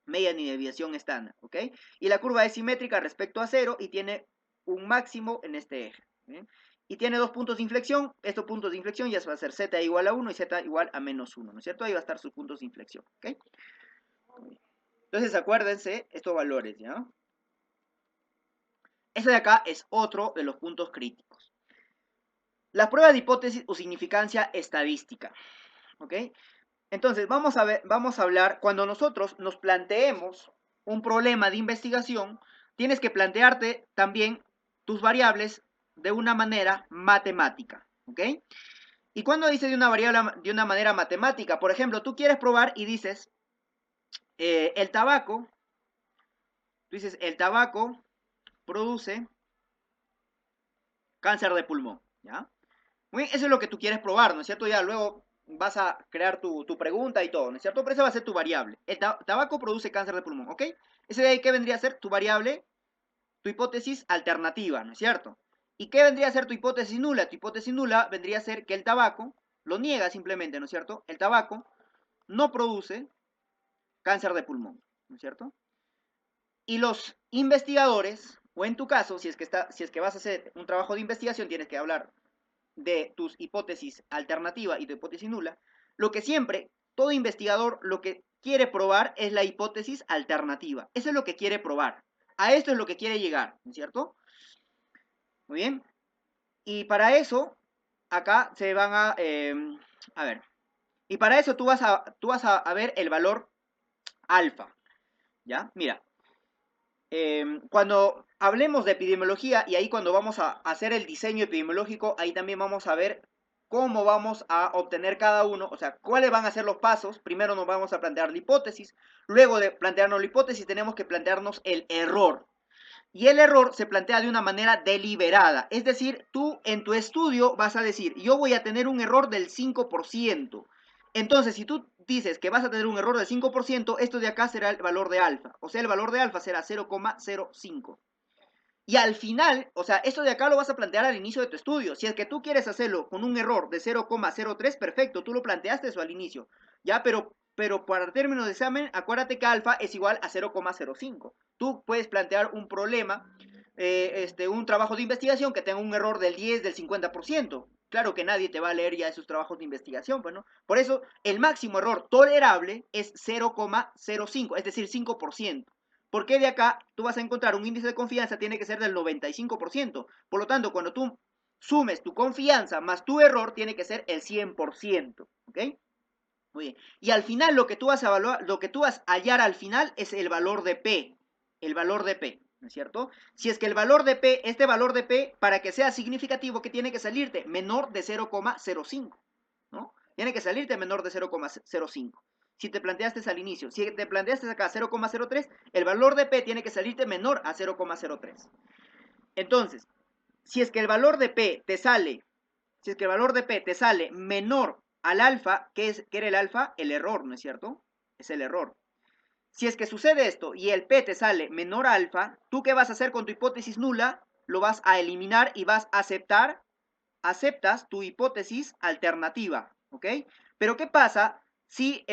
media ni desviación estándar, ¿ok? Y la curva es simétrica respecto a cero y tiene un máximo en este eje, ¿bien? Y tiene dos puntos de inflexión. Estos puntos de inflexión ya va a ser z igual a 1 y z igual a menos 1, ¿no es cierto? Ahí va a estar sus puntos de inflexión, ¿ok? Entonces acuérdense estos valores, ¿ya? Este de acá es otro de los puntos críticos. La prueba de hipótesis o significancia estadística, ¿ok? Entonces vamos a hablar, cuando nosotros nos planteemos un problema de investigación, tienes que plantearte también tus variables de una manera matemática, ¿ok? Y cuando dices de una variable de una manera matemática, por ejemplo, tú quieres probar y dices, el tabaco, tú dices, el tabaco produce cáncer de pulmón, ¿ya? Muy bien, eso es lo que tú quieres probar, ¿no es cierto? Ya luego vas a crear tu pregunta y todo, ¿no es cierto? Pero esa va a ser tu variable. El tabaco produce cáncer de pulmón, ¿ok? Ese de ahí, ¿qué vendría a ser tu variable? Tu hipótesis alternativa, ¿no es cierto? ¿Y qué vendría a ser tu hipótesis nula? Tu hipótesis nula vendría a ser que el tabaco, lo niega simplemente, ¿no es cierto? El tabaco no produce cáncer de pulmón, ¿no es cierto? Y los investigadores, o en tu caso, si es que vas a hacer un trabajo de investigación, tienes que hablar de tus hipótesis alternativa y tu hipótesis nula, lo que siempre, todo investigador lo que quiere probar es la hipótesis alternativa. Eso es lo que quiere probar. A esto es lo que quiere llegar, ¿no es cierto? Muy bien. Y para eso, acá se van a ver. Y para eso tú vas a ver el valor alfa. ¿Ya? Mira. Cuando hablemos de epidemiología y ahí cuando vamos a hacer el diseño epidemiológico, ahí también vamos a ver cómo vamos a obtener cada uno, o sea, cuáles van a ser los pasos. Primero nos vamos a plantear la hipótesis, luego de plantearnos la hipótesis tenemos que plantearnos el error. Y el error se plantea de una manera deliberada, es decir, tú en tu estudio vas a decir, yo voy a tener un error del 5%. Entonces, si tú dices que vas a tener un error del 5%, esto de acá será el valor de alfa. O sea, el valor de alfa será 0,05. Y al final, o sea, esto de acá lo vas a plantear al inicio de tu estudio. Si es que tú quieres hacerlo con un error de 0,03, perfecto, tú lo planteaste eso al inicio. Ya, pero para términos de examen, acuérdate que alfa es igual a 0,05. Tú puedes plantear un problema, un trabajo de investigación que tenga un error del 10, del 50%. Claro que nadie te va a leer ya esos trabajos de investigación, pues, ¿no? Por eso, el máximo error tolerable es 0,05, es decir, 5%. ¿Por qué de acá tú vas a encontrar un índice de confianza tiene que ser del 95%? Por lo tanto, cuando tú sumes tu confianza más tu error, tiene que ser el 100%. ¿Ok? Muy bien. Y al final lo que tú vas a evaluar, lo que tú vas a hallar al final es el valor de P. El valor de P, ¿no es cierto? Si es que el valor de P, este valor de P, para que sea significativo, ¿qué tiene que salirte? Menor de 0,05, ¿no? Tiene que salirte menor de 0,05. Si te planteaste al inicio, si te planteaste acá 0,03, el valor de P tiene que salirte menor a 0,03. Entonces, si es que el valor de P te sale, si es que el valor de P te sale menor al alfa, ¿qué era el alfa? El error, ¿no es cierto? Es el error. Si es que sucede esto y el P te sale menor a alfa, ¿tú qué vas a hacer con tu hipótesis nula? Lo vas a eliminar y vas a aceptas tu hipótesis alternativa, ¿ok? Pero ¿qué pasa si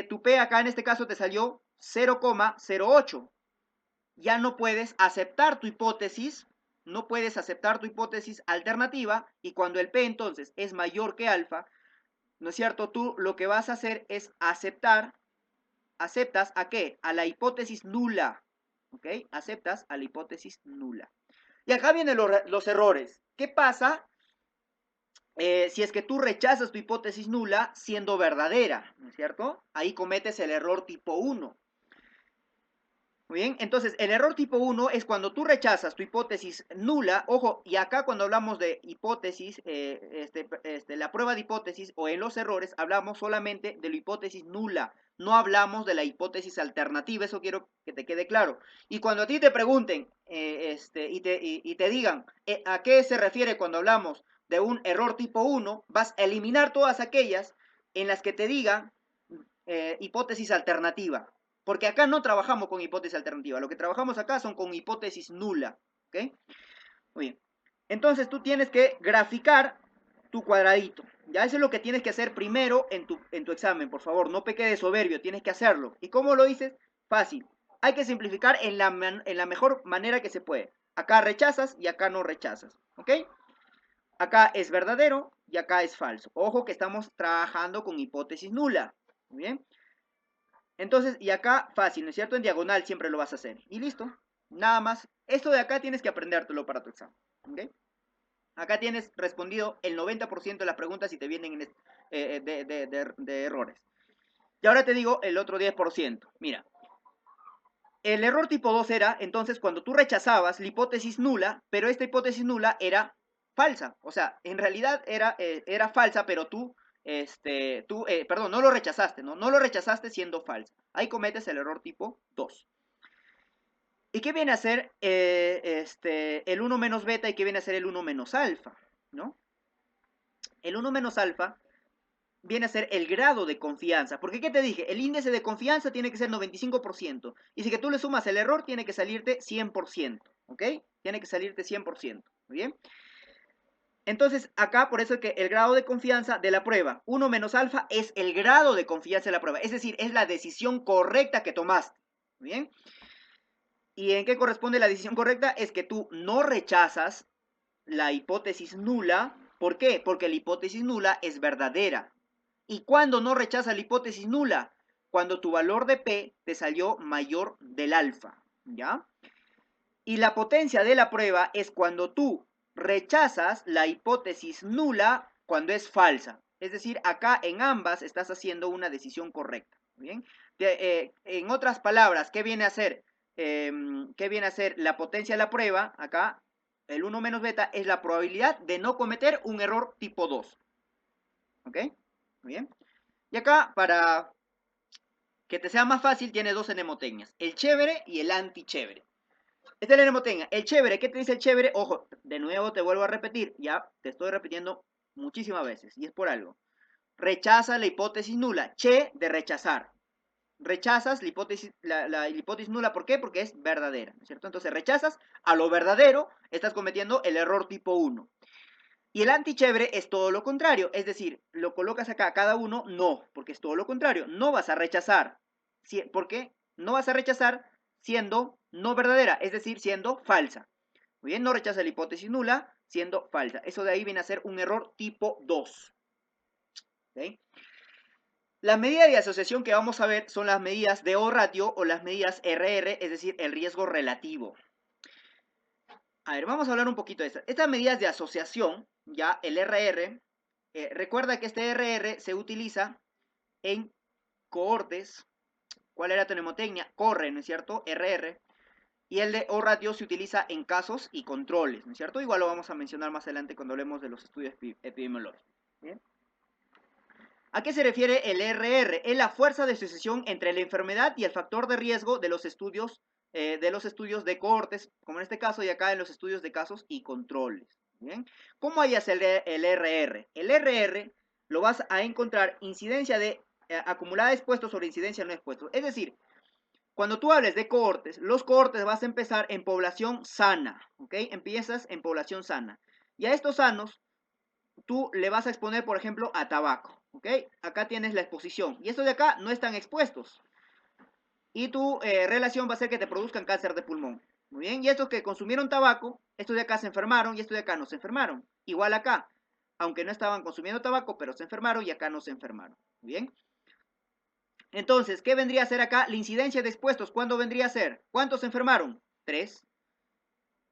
tu P acá en este caso te salió 0,08? Ya no puedes aceptar tu hipótesis, no puedes aceptar tu hipótesis alternativa y cuando el P entonces es mayor que alfa, ¿no es cierto? Tú lo que vas a hacer es aceptas ¿a qué? A la hipótesis nula, ¿ok? Aceptas a la hipótesis nula. Y acá vienen los errores. ¿Qué pasa si es que tú rechazas tu hipótesis nula siendo verdadera, ¿no es cierto? Ahí cometes el error tipo 1. Muy bien, entonces el error tipo 1 es cuando tú rechazas tu hipótesis nula, ojo, y acá cuando hablamos de hipótesis, la prueba de hipótesis o en los errores, hablamos solamente de la hipótesis nula, no hablamos de la hipótesis alternativa, eso quiero que te quede claro. Y cuando a ti te pregunten y te digan a qué se refiere cuando hablamos de un error tipo 1, vas a eliminar todas aquellas en las que te digan hipótesis alternativa. Porque acá no trabajamos con hipótesis alternativa. Lo que trabajamos acá son con hipótesis nula. ¿Ok? Muy bien. Entonces tú tienes que graficar tu cuadradito. Ya eso es lo que tienes que hacer primero en tu examen, por favor. No peque de soberbio, tienes que hacerlo. ¿Y cómo lo dices? Fácil. Hay que simplificar en la mejor manera que se puede. Acá rechazas y acá no rechazas. ¿Ok? Acá es verdadero y acá es falso. Ojo que estamos trabajando con hipótesis nula. Muy bien. Entonces, y acá fácil, ¿no es cierto? En diagonal siempre lo vas a hacer. Y listo. Nada más. Esto de acá tienes que aprendértelo para tu examen. ¿Ok? Acá tienes respondido el 90% de las preguntas y te vienen de errores. Y ahora te digo el otro 10%. Mira, el error tipo 2 era, entonces, cuando tú rechazabas la hipótesis nula, pero esta hipótesis nula era falsa. O sea, en realidad era falsa, pero perdón, no lo rechazaste, ¿no? No lo rechazaste siendo falsa. Ahí cometes el error tipo 2. ¿Y qué viene a ser el 1 menos beta y qué viene a ser el 1 menos alfa? ¿No? El 1 menos alfa viene a ser el grado de confianza. Porque, ¿qué te dije? El índice de confianza tiene que ser 95%. Y si que tú le sumas el error, tiene que salirte 100%. ¿Ok? Tiene que salirte 100%. ¿Muy bien? Entonces, acá, por eso es que el grado de confianza de la prueba, 1 menos alfa, es el grado de confianza de la prueba. Es decir, es la decisión correcta que tomaste. ¿Muy bien? ¿Y en qué corresponde la decisión correcta? Es que tú no rechazas la hipótesis nula. ¿Por qué? Porque la hipótesis nula es verdadera. ¿Y cuándo no rechaza la hipótesis nula? Cuando tu valor de P te salió mayor del alfa, ¿ya? Y la potencia de la prueba es cuando tú rechazas la hipótesis nula cuando es falsa. Es decir, acá en ambas estás haciendo una decisión correcta, ¿bien? En otras palabras, ¿qué viene a ser? ¿Qué viene a ser la potencia de la prueba? Acá, el 1 menos beta es la probabilidad de no cometer un error tipo 2. ¿Ok? Muy bien. Y acá, para que te sea más fácil, tiene dos mnemotecnias. El chévere y el antichévere. Esta es la mnemotecnia. El chévere, ¿qué te dice el chévere? Ojo, de nuevo te vuelvo a repetir. Ya te estoy repitiendo muchísimas veces. Y es por algo. Rechaza la hipótesis nula. Che de rechazar. Rechazas la hipótesis nula. ¿Por qué? Porque es verdadera, ¿no es cierto? Entonces rechazas a lo verdadero, estás cometiendo el error tipo 1. Y el antichévere es todo lo contrario, es decir, lo colocas acá, cada uno, no, porque es todo lo contrario, no vas a rechazar. ¿Por qué? No vas a rechazar siendo no verdadera, es decir, siendo falsa. Muy bien, no rechaza la hipótesis nula siendo falsa. Eso de ahí viene a ser un error tipo 2. ¿Okay? Las medidas de asociación que vamos a ver son las medidas de O-ratio o las medidas RR, es decir, el riesgo relativo. A ver, vamos a hablar un poquito de estas medidas de asociación, ya el RR. Recuerda que este RR se utiliza en cohortes. ¿Cuál era tu mnemotecnia? Corre, ¿no es cierto? RR. Y el de O-ratio se utiliza en casos y controles, ¿no es cierto? Igual lo vamos a mencionar más adelante cuando hablemos de los estudios epidemiológicos. ¿Bien? ¿A qué se refiere el RR? Es la fuerza de asociación entre la enfermedad y el factor de riesgo de los estudios de cohortes, como en este caso, y acá en los estudios de casos y controles. ¿Bien? ¿Cómo hallas el RR? El RR lo vas a encontrar incidencia de acumulada expuestos sobre incidencia no expuestos. Es decir, cuando tú hables de cohortes, los cohortes vas a empezar en población sana, ¿ok? Empiezas en población sana. Y a estos sanos, tú le vas a exponer, por ejemplo, a tabaco, ¿ok? Acá tienes la exposición. Y estos de acá no están expuestos. Y tu relación va a ser que te produzcan cáncer de pulmón. Muy bien, y estos que consumieron tabaco, estos de acá se enfermaron y estos de acá no se enfermaron. Igual acá, aunque no estaban consumiendo tabaco, pero se enfermaron y acá no se enfermaron. Muy bien. Entonces, ¿qué vendría a ser acá? La incidencia de expuestos, ¿cuándo vendría a ser? ¿Cuántos se enfermaron? 3.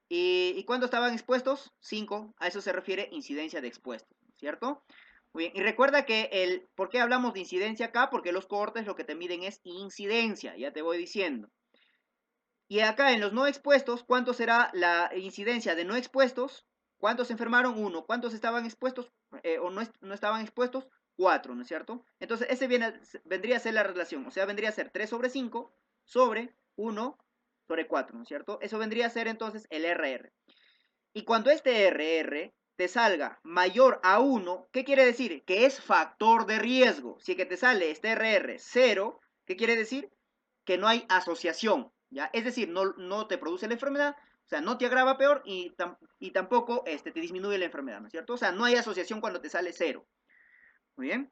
¿Y cuántos estaban expuestos? 5. A eso se refiere incidencia de expuestos, ¿cierto? Muy bien. Y recuerda que ¿por qué hablamos de incidencia acá? Porque los cohortes lo que te miden es incidencia, ya te voy diciendo. Y acá en los no expuestos, ¿cuánto será la incidencia de no expuestos? ¿Cuántos se enfermaron? 1. ¿Cuántos estaban expuestos o no estaban expuestos? 4, ¿no es cierto? Entonces, ese vendría a ser la relación. O sea, vendría a ser 3 sobre 5 sobre 1 sobre 4, ¿no es cierto? Eso vendría a ser entonces el RR. Y cuando este RR te salga mayor a 1, ¿qué quiere decir? Que es factor de riesgo. Si que te sale este RR 0, ¿qué quiere decir? que no hay asociación, ¿ya? Es decir, no te produce la enfermedad, o sea, no te agrava peor y tampoco te disminuye la enfermedad, ¿no es cierto? O sea, no hay asociación cuando te sale 0. Muy bien.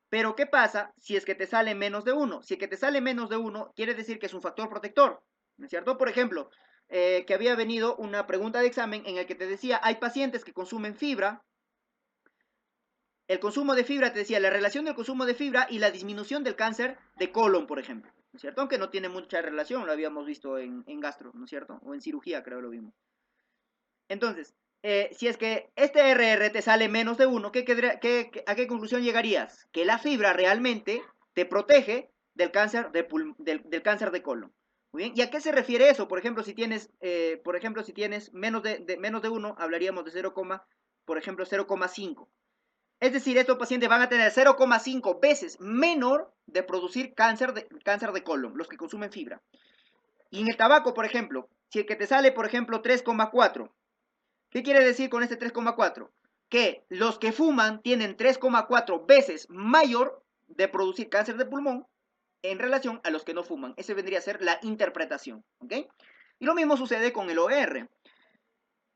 Pero, ¿qué pasa si es que te sale menos de 1? Si es que te sale menos de 1, quiere decir que es un factor protector, ¿no es cierto? Por ejemplo, que había venido una pregunta de examen en el que te decía, hay pacientes que consumen fibra. El consumo de fibra, te decía, la relación del consumo de fibra y la disminución del cáncer de colon, por ejemplo, ¿no es cierto? Aunque no tiene mucha relación, lo habíamos visto en gastro, ¿no es cierto? O en cirugía, creo lo vimos. Entonces, si es que este RR te sale menos de 1, ¿a qué conclusión llegarías? Que la fibra realmente te protege del cáncer del cáncer de colon. Muy bien. ¿Y a qué se refiere eso? Por ejemplo, si tienes, menos de 1, hablaríamos de 0, por ejemplo, 0,5. Es decir, estos pacientes van a tener 0,5 veces menor de producir cáncer de colon, los que consumen fibra. Y en el tabaco, por ejemplo, si el que te sale, por ejemplo, 3,4, ¿qué quiere decir con este 3,4? Que los que fuman tienen 3,4 veces mayor de producir cáncer de pulmón en relación a los que no fuman. Esa vendría a ser la interpretación, ¿ok? Y lo mismo sucede con el OR.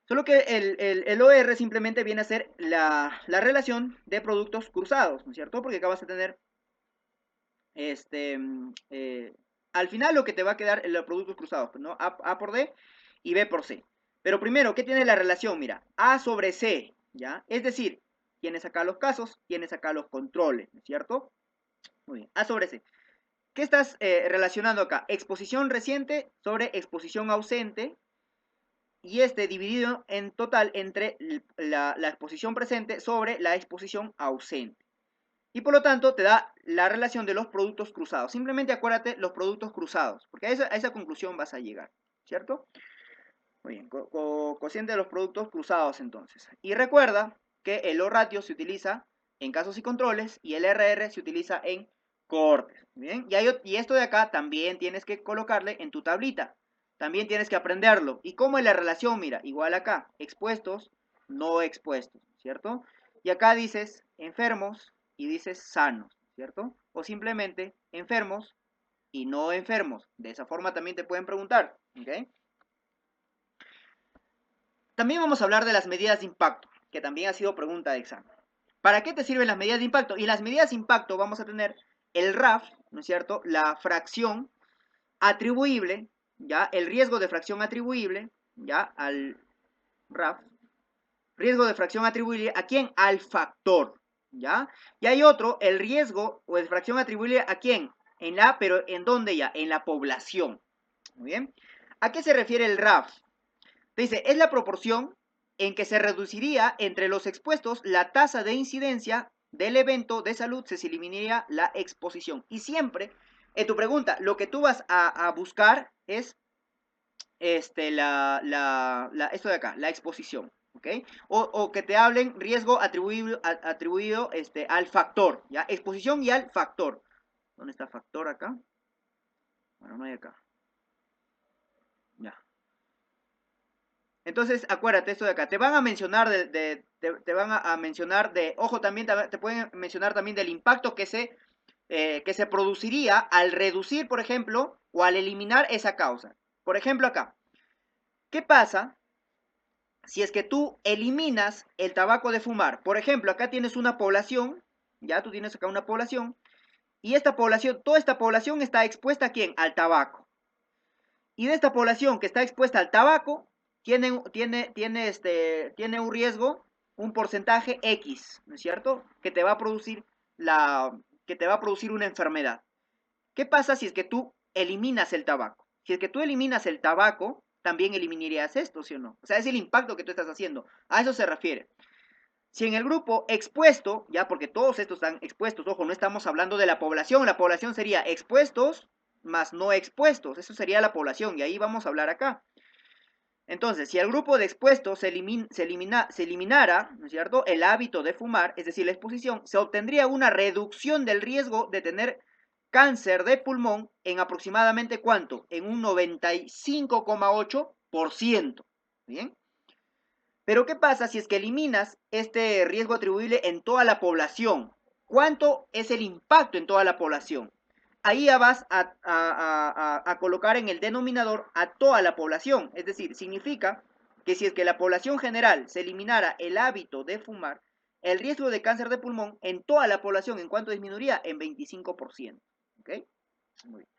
Solo que el OR simplemente viene a ser la relación de productos cruzados, ¿no es cierto? Porque acá vas a tener, al final lo que te va a quedar en los productos cruzados, ¿no? A por D y B por C. Pero primero, ¿qué tiene la relación? Mira, A sobre C, ¿ya? Es decir, tienes acá los casos, tienes acá los controles, ¿no es cierto? Muy bien, A sobre C. ¿Qué estás relacionando acá? Exposición reciente sobre exposición ausente, y dividido en total entre la exposición presente sobre la exposición ausente. Y por lo tanto te da la relación de los productos cruzados. Simplemente acuérdate los productos cruzados, porque a esa conclusión vas a llegar, ¿cierto? Muy bien, cociente de los productos cruzados entonces. Y recuerda que el O-ratio se utiliza en casos y controles y el RR se utiliza en cortes. Bien, y esto de acá también tienes que colocarle en tu tablita. También tienes que aprenderlo. ¿Y cómo es la relación? Mira, igual acá, expuestos, no expuestos, ¿cierto? Y acá dices enfermos y dices sanos, ¿cierto? O simplemente enfermos y no enfermos. De esa forma también te pueden preguntar, ¿ok? También vamos a hablar de las medidas de impacto, que también ha sido pregunta de examen. ¿Para qué te sirven las medidas de impacto? Y en las medidas de impacto vamos a tener el RAF, ¿no es cierto? La fracción atribuible, ¿ya? El riesgo de fracción atribuible, ¿ya? Al RAF. Riesgo de fracción atribuible, ¿a quién? Al factor, ¿ya? Y hay otro, el riesgo o de fracción atribuible, ¿a quién? Pero ¿en dónde ya? En la población. Muy bien. ¿A qué se refiere el RAF? Dice, es la proporción en que se reduciría entre los expuestos la tasa de incidencia del evento de salud, se eliminaría la exposición. Y siempre, en tu pregunta, lo que tú vas a buscar es esto de acá, la exposición. ¿Ok? O que te hablen riesgo atribuido al factor, ¿ya? Exposición y al factor. ¿Dónde está factor acá? Bueno, no hay acá. Ya. Entonces, acuérdate esto de acá. Te van a mencionar te van a mencionar ojo, también te pueden mencionar también del impacto que se produciría al reducir, por ejemplo, o al eliminar esa causa. Por ejemplo, acá. ¿Qué pasa si es que tú eliminas el tabaco de fumar? Por ejemplo, acá tienes una población, ya tú tienes acá una población, y toda esta población está expuesta ¿a quién? Al tabaco. Y de esta población que está expuesta al tabaco, tiene un riesgo, un porcentaje X, ¿no es cierto? Que te va a producir una enfermedad. ¿Qué pasa si es que tú eliminas el tabaco? Si es que tú eliminas el tabaco, también eliminarías esto, ¿sí o no? O sea, es el impacto que tú estás haciendo. A eso se refiere. Si en el grupo expuesto, ya porque todos estos están expuestos, ojo, no estamos hablando de la población sería expuestos más no expuestos, eso sería la población, y ahí vamos a hablar acá. Entonces, si el grupo de expuestos se eliminara, ¿no es cierto?, el hábito de fumar, es decir, la exposición, se obtendría una reducción del riesgo de tener cáncer de pulmón en aproximadamente ¿cuánto? En un 95,8%. ¿Bien? Pero ¿qué pasa si es que eliminas este riesgo atribuible en toda la población? ¿Cuánto es el impacto en toda la población? ahí ya vas a colocar en el denominador a toda la población. Es decir, significa que si es que la población general se eliminara el hábito de fumar, el riesgo de cáncer de pulmón en toda la población, ¿en cuánto disminuiría? En 25%. ¿Ok? Muy bien.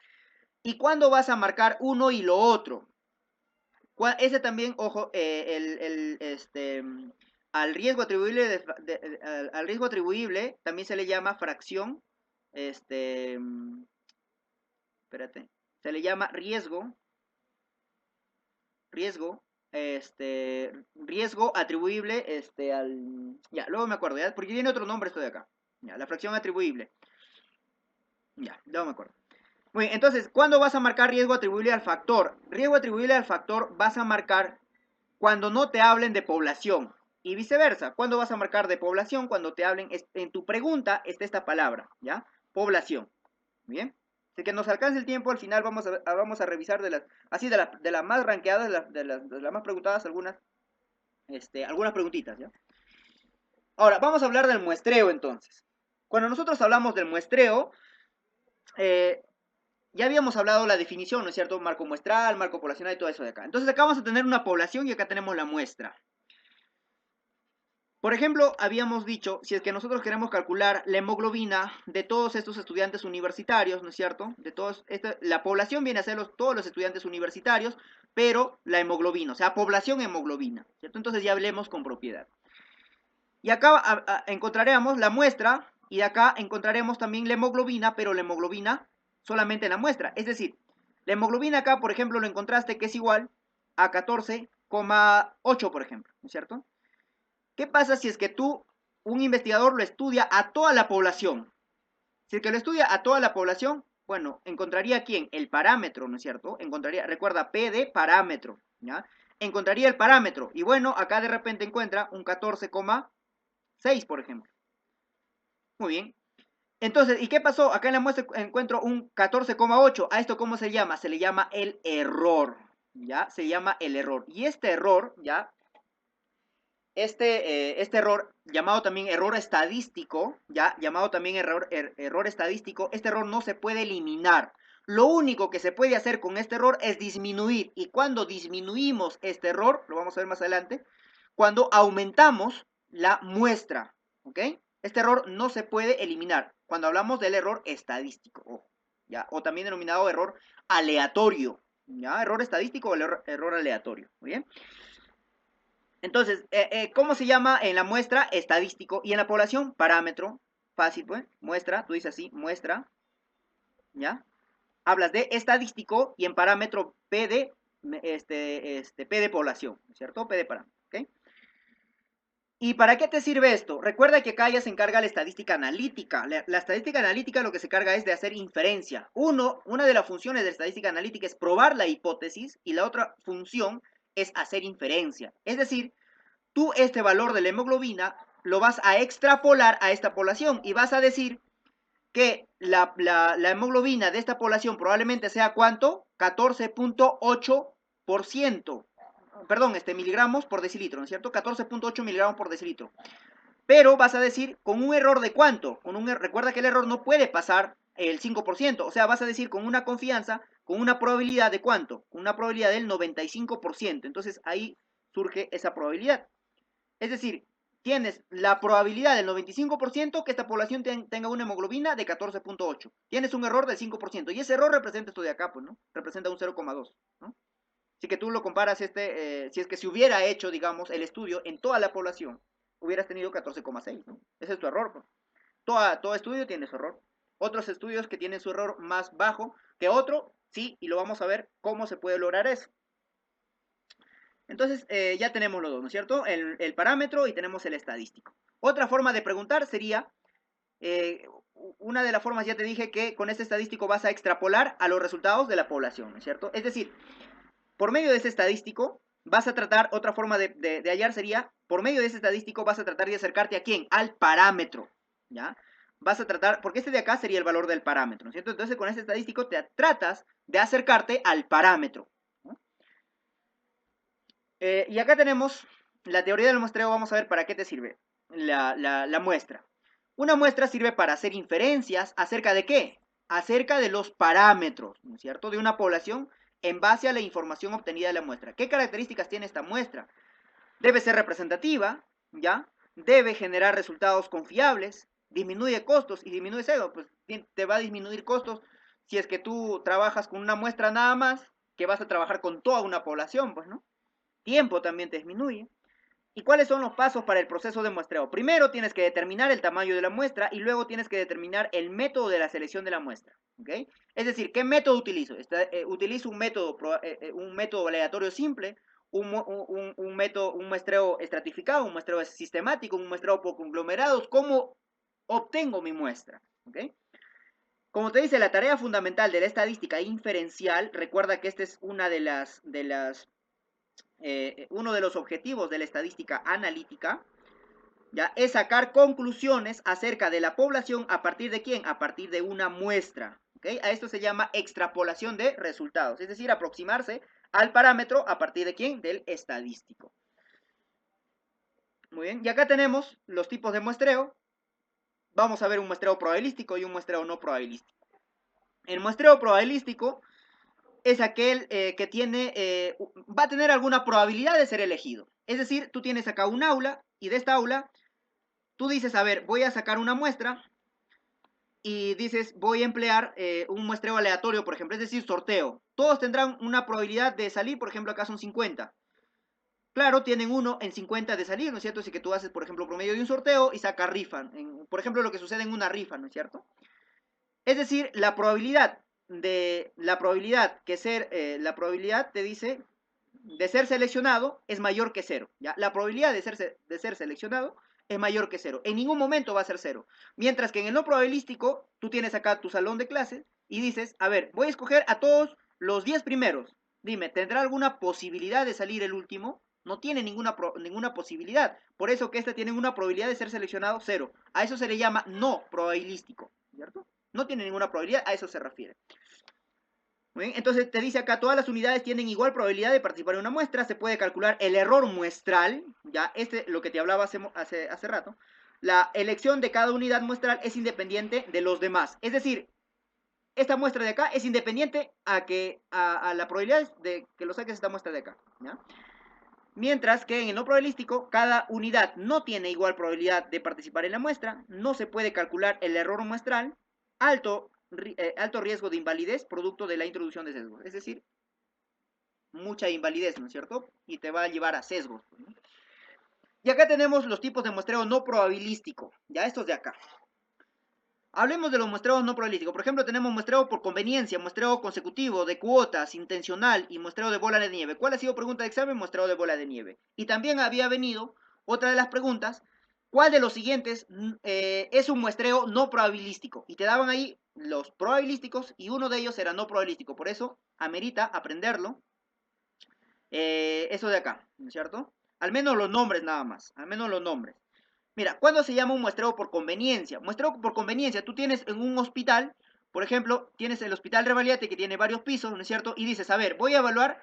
¿Y cuándo vas a marcar uno y lo otro? Ese también, ojo, al riesgo atribuible, al riesgo atribuible también se le llama fracción, espérate, se le llama riesgo, riesgo atribuible, ya, luego me acuerdo, ya, porque tiene otro nombre esto de acá, ya, la fracción atribuible, ya, luego me acuerdo. Muy bien, entonces, ¿cuándo vas a marcar riesgo atribuible al factor? Riesgo atribuible al factor vas a marcar cuando no te hablen de población, y viceversa, ¿cuándo vas a marcar de población? Cuando te hablen, en tu pregunta está esta palabra, ¿ya? Población, ¿bien? Así que nos alcance el tiempo, al final vamos a revisar de las más rankeadas, de las más preguntadas, algunas preguntitas, ¿ya? Ahora, vamos a hablar del muestreo entonces. Cuando nosotros hablamos del muestreo, eh, ya habíamos hablado la definición, ¿no es cierto? Marco muestral, marco poblacional y todo eso de acá. Entonces acá vamos a tener una población y acá tenemos la muestra. Por ejemplo, habíamos dicho, si es que nosotros queremos calcular la hemoglobina de todos estos estudiantes universitarios, ¿no es cierto? De todos, la población viene a ser todos los estudiantes universitarios, pero la hemoglobina, o sea, población hemoglobina, ¿cierto? Entonces ya hablemos con propiedad. Y acá encontraremos la muestra, y acá encontraremos también la hemoglobina, pero la hemoglobina solamente en la muestra. Es decir, la hemoglobina acá, por ejemplo, lo encontraste que es igual a 14,8, por ejemplo, ¿no es cierto? ¿Qué pasa si es que un investigador lo estudia a toda la población? Si es que lo estudia a toda la población, bueno, encontraría quién, el parámetro, ¿no es cierto? Encontraría, recuerda, P de parámetro, ¿ya? Encontraría el parámetro, y bueno, acá de repente encuentra un 14,6, por ejemplo. Muy bien. Entonces, ¿y qué pasó? Acá en la muestra encuentro un 14,8. ¿A esto cómo se llama? Se le llama el error, ¿ya? Se llama el error. Y este error, ¿ya? Este error, llamado también error estadístico, ya, llamado también error estadístico, este error no se puede eliminar. Lo único que se puede hacer con este error es disminuir. Y cuando disminuimos este error, lo vamos a ver más adelante, cuando aumentamos la muestra, ¿ok? Este error no se puede eliminar cuando hablamos del error estadístico, ¿ya? O también denominado error aleatorio, ¿ya? Error estadístico o error aleatorio, ¿muy bien? Entonces, ¿cómo se llama en la muestra? Estadístico. Y en la población, parámetro. Fácil, pues. Muestra, tú dices así, muestra. ¿Ya? Hablas de estadístico y en parámetro P de, P de población, ¿cierto? P de parámetro, ¿ok? ¿Y para qué te sirve esto? Recuerda que acá ya se encarga la estadística analítica. La estadística analítica lo que se carga es de hacer inferencia. Una de las funciones de la estadística analítica es probar la hipótesis y la otra función es hacer inferencia. Es decir, tú este valor de la hemoglobina lo vas a extrapolar a esta población y vas a decir que la hemoglobina de esta población probablemente sea ¿cuánto? 14,8%. Perdón, miligramos por decilitro, ¿no es cierto? 14,8 miligramos por decilitro. Pero vas a decir con un error de ¿cuánto? Recuerda que el error no puede pasar el 5%. O sea, vas a decir con una confianza, con una probabilidad de ¿cuánto? Con una probabilidad del 95%. Entonces ahí surge esa probabilidad. Es decir, tienes la probabilidad del 95% que esta población tenga una hemoglobina de 14,8. Tienes un error del 5%. Y ese error representa esto de acá, pues, ¿no? Representa un 0,2, ¿no? Así que tú lo comparas, si es que se hubiera hecho, digamos, el estudio en toda la población, hubieras tenido 14,6, ¿no? Ese es tu error, pues. Todo estudio tiene su error. Otros estudios que tienen su error más bajo que otro, sí, y lo vamos a ver cómo se puede lograr eso. Entonces, ya tenemos los dos, ¿no es cierto? El parámetro y tenemos el estadístico. Otra forma de preguntar sería, una de las formas ya te dije que con este estadístico vas a extrapolar a los resultados de la población, ¿no es cierto? Es decir, por medio de ese estadístico vas a tratar, otra forma de hallar sería, por medio de ese estadístico vas a tratar de acercarte a quién, al parámetro, ¿ya? Vas a tratar, porque este de acá sería el valor del parámetro, ¿no es cierto? Entonces con este estadístico te tratas de acercarte al parámetro, ¿no? Y acá tenemos la teoría del muestreo. Vamos a ver para qué te sirve la muestra. Una muestra sirve para hacer inferencias acerca de qué? acerca de los parámetros, ¿no es cierto?, de una población en base a la información obtenida de la muestra. ¿Qué características tiene esta muestra? Debe ser representativa, ¿ya? Debe generar resultados confiables, disminuye costos y disminuye sesgo, pues te va a disminuir costos si es que tú trabajas con una muestra nada más, que vas a trabajar con toda una población, pues, ¿no? Tiempo también te disminuye. ¿Y cuáles son los pasos para el proceso de muestreo? Primero tienes que determinar el tamaño de la muestra y luego tienes que determinar el método de la selección de la muestra. ¿Okay? Es decir, ¿qué método utilizo? Utilizo un método aleatorio simple, un muestreo estratificado, un muestreo sistemático, un muestreo por conglomerados. ¿Cómo obtengo mi muestra? ¿Okay? Como te dice, la tarea fundamental de la estadística inferencial, recuerda que esta es una uno de los objetivos de la estadística analítica, ¿ya? Es sacar conclusiones acerca de la población a partir de quién, a partir de una muestra. ¿Okay? A esto se llama extrapolación de resultados, es decir, aproximarse al parámetro a partir de quién, del estadístico. Muy bien, y acá tenemos los tipos de muestreo. Vamos a ver un muestreo probabilístico y un muestreo no probabilístico. El muestreo probabilístico es aquel que va a tener alguna probabilidad de ser elegido. Es decir, tú tienes acá un aula y de esta aula tú dices, a ver, voy a sacar una muestra y dices, voy a emplear un muestreo aleatorio, por ejemplo, es decir, sorteo. Todos tendrán una probabilidad de salir, por ejemplo, acá son 50. Claro, tienen 1 en 50 de salir, ¿no es cierto? Así que tú haces, por ejemplo, promedio de un sorteo y sacas rifa. Por ejemplo, lo que sucede en una rifa, ¿no es cierto? Es decir, la probabilidad te dice de ser seleccionado es mayor que 0. ¿Ya? La probabilidad de ser seleccionado es mayor que 0. En ningún momento va a ser 0. Mientras que en el no probabilístico, tú tienes acá tu salón de clases y dices, a ver, voy a escoger a todos los 10 primeros. Dime, ¿tendrá alguna posibilidad de salir el último? No tiene ninguna posibilidad. Por eso que este tiene una probabilidad de ser seleccionado 0. A eso se le llama no probabilístico, ¿cierto? No tiene ninguna probabilidad, a eso se refiere. Muy bien, entonces te dice acá, todas las unidades tienen igual probabilidad de participar en una muestra, se puede calcular el error muestral, ya, lo que te hablaba hace rato, la elección de cada unidad muestral es independiente de los demás, es decir, esta muestra de acá es independiente a la probabilidad de que lo saques esta muestra de acá, ¿ya? Mientras que en el no probabilístico, cada unidad no tiene igual probabilidad de participar en la muestra, no se puede calcular el error muestral, alto riesgo de invalidez producto de la introducción de sesgos. Es decir, mucha invalidez, ¿no es cierto? Y te va a llevar a sesgos, ¿no? Y acá tenemos los tipos de muestreo no probabilístico, ya estos de acá. Hablemos de los muestreos no probabilísticos. Por ejemplo, tenemos muestreo por conveniencia, muestreo consecutivo, de cuotas, intencional y muestreo de bola de nieve. ¿Cuál ha sido pregunta de examen? Muestreo de bola de nieve. Y también había venido otra de las preguntas, ¿cuál de los siguientes es un muestreo no probabilístico? Y te daban ahí los probabilísticos y uno de ellos era no probabilístico. Por eso amerita aprenderlo. Eso de acá, ¿no es cierto? Al menos los nombres nada más, al menos los nombres. Mira, ¿cuándo se llama un muestreo por conveniencia? Muestreo por conveniencia, tú tienes en un hospital, por ejemplo, tienes el hospital Revaliate que tiene varios pisos, ¿no es cierto? Y dices, a ver, voy a evaluar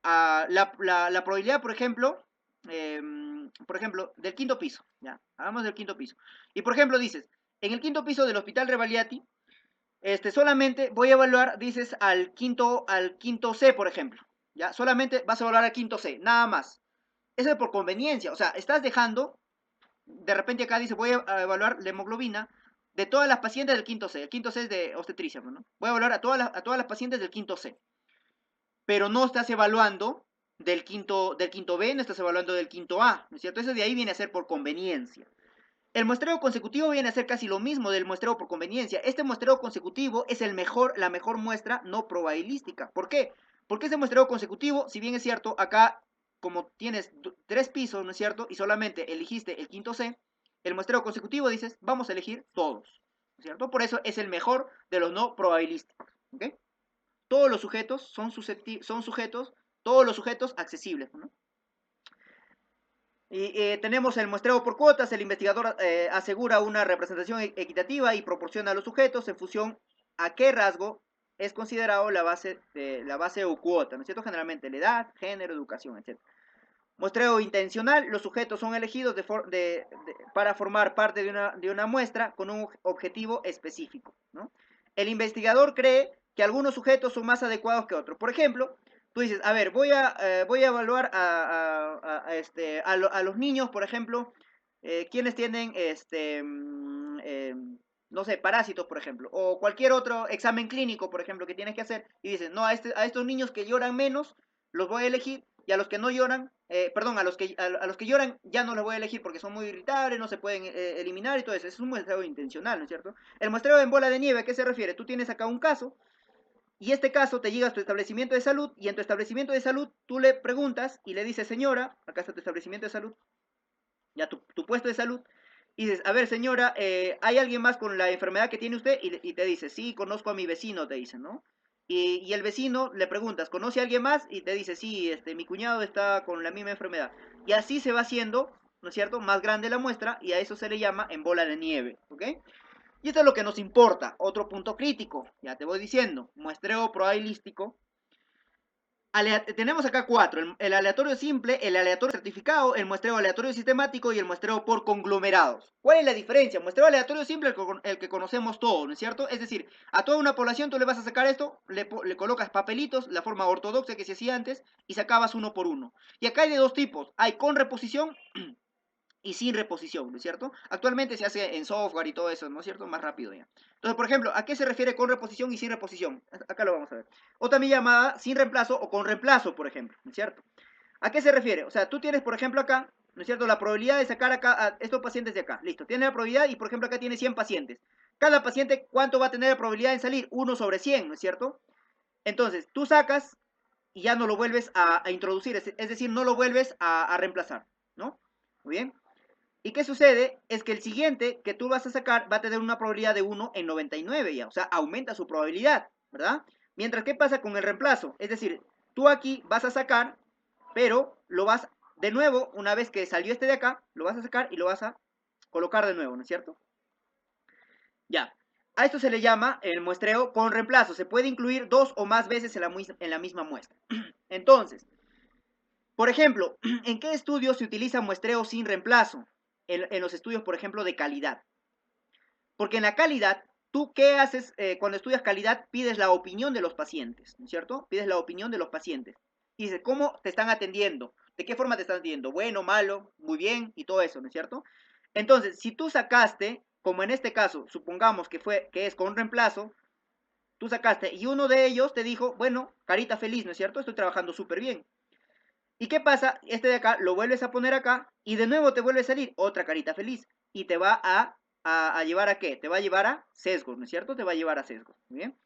la probabilidad, por ejemplo, del quinto piso, ¿ya? Hagamos del quinto piso. Y por ejemplo dices, en el quinto piso del hospital Revaliate, solamente voy a evaluar, dices, al quinto C, por ejemplo, ¿ya? Solamente vas a evaluar al quinto C, nada más. Eso es por conveniencia, o sea, estás dejando, de repente acá dice, voy a evaluar la hemoglobina de todas las pacientes del quinto C. El quinto C es de obstetricia, ¿no? Voy a evaluar a todas las pacientes del quinto C. Pero no estás evaluando del quinto B, no estás evaluando del quinto A, ¿no es cierto? Eso de ahí viene a ser por conveniencia. El muestreo consecutivo viene a ser casi lo mismo del muestreo por conveniencia. Este muestreo consecutivo es la mejor muestra no probabilística. ¿Por qué? Porque ese muestreo consecutivo, si bien es cierto, acá como tienes 3 pisos, ¿no es cierto? Y solamente elegiste el quinto C, el muestreo consecutivo dices, vamos a elegir todos, ¿no es cierto? Por eso es el mejor de los no probabilísticos, ¿ok? Todos los sujetos son sujetos, todos los sujetos accesibles, ¿no? Y tenemos el muestreo por cuotas, el investigador asegura una representación equitativa y proporciona a los sujetos en función a qué rasgo es considerado la base o cuota, ¿no es cierto? Generalmente la edad, género, educación, etc. Muestreo intencional, los sujetos son elegidos para formar parte de una muestra con un objetivo específico, ¿no? El investigador cree que algunos sujetos son más adecuados que otros. Por ejemplo, tú dices, a ver, voy a evaluar a los niños, por ejemplo, quienes tienen, no sé, parásitos, por ejemplo, o cualquier otro examen clínico, por ejemplo, que tienes que hacer, y dices, no, a estos niños que lloran menos, los voy a elegir, y a los que no lloran, perdón, a los que lloran ya no los voy a elegir porque son muy irritables, no se pueden eliminar y todo eso. Es un muestreo intencional, ¿no es cierto? El muestreo en bola de nieve, ¿a qué se refiere? Tú tienes acá un caso y este caso te llega a tu establecimiento de salud y en tu establecimiento de salud tú le preguntas y le dices, señora, acá está tu establecimiento de salud, ya tu puesto de salud, y dices, a ver señora, ¿hay alguien más con la enfermedad que tiene usted? Y te dice, sí, conozco a mi vecino, te dicen, ¿no? Y el vecino le preguntas, ¿conoce a alguien más? Y te dice, sí, mi cuñado está con la misma enfermedad. Y así se va haciendo, ¿no es cierto?, más grande la muestra y a eso se le llama en bola de nieve, ¿ok? Y esto es lo que nos importa. Otro punto crítico, ya te voy diciendo, muestreo probabilístico. Tenemos acá cuatro, el aleatorio simple, el aleatorio certificado, el muestreo aleatorio sistemático y el muestreo por conglomerados. ¿Cuál es la diferencia? Muestreo aleatorio simple, el que conocemos todos, ¿no es cierto? Es decir, a toda una población tú le vas a sacar esto, le colocas papelitos, la forma ortodoxa que se hacía antes, y sacabas uno por uno. Y acá hay de dos tipos, hay con reposición y sin reposición, ¿no es cierto? Actualmente se hace en software y todo eso, ¿no es cierto? Más rápido ya. Entonces, por ejemplo, ¿a qué se refiere con reposición y sin reposición? Acá lo vamos a ver. O también llamada sin reemplazo o con reemplazo, por ejemplo, ¿no es cierto? ¿A qué se refiere? O sea, tú tienes, por ejemplo, acá, ¿no es cierto? La probabilidad de sacar acá a estos pacientes de acá. Listo, tiene la probabilidad y, por ejemplo, acá tiene 100 pacientes. Cada paciente, ¿cuánto va a tener la probabilidad de salir? 1 sobre 100, ¿no es cierto? Entonces, tú sacas y ya no lo vuelves a introducir, es decir, no lo vuelves a reemplazar, ¿no? Muy bien. ¿Y qué sucede? Es que el siguiente que tú vas a sacar va a tener una probabilidad de 1 en 99 ya, o sea, aumenta su probabilidad, ¿verdad? Mientras, ¿qué pasa con el reemplazo? Es decir, tú aquí vas a sacar, pero lo vas de nuevo, una vez que salió este de acá, lo vas a sacar y lo vas a colocar de nuevo, ¿no es cierto? Ya. A esto se le llama el muestreo con reemplazo. Se puede incluir dos o más veces en la misma muestra. Entonces, por ejemplo, ¿en qué estudios se utiliza muestreo sin reemplazo? En los estudios, por ejemplo, de calidad. Porque en la calidad, ¿tú qué haces cuando estudias calidad? Pides la opinión de los pacientes, ¿no es cierto? Pides la opinión de los pacientes. Y dices, ¿cómo te están atendiendo? ¿De qué forma te están atendiendo? Bueno, malo, muy bien y todo eso, ¿no es cierto? Entonces, si tú sacaste, como en este caso, supongamos que es con reemplazo, tú sacaste y uno de ellos te dijo, bueno, carita feliz, ¿no es cierto? Estoy trabajando súper bien. ¿Y qué pasa? Este de acá lo vuelves a poner acá y de nuevo te vuelve a salir otra carita feliz y te va a llevar a qué? Te va a llevar a sesgos, ¿no es cierto? Te va a llevar a sesgos, ¿muy bien?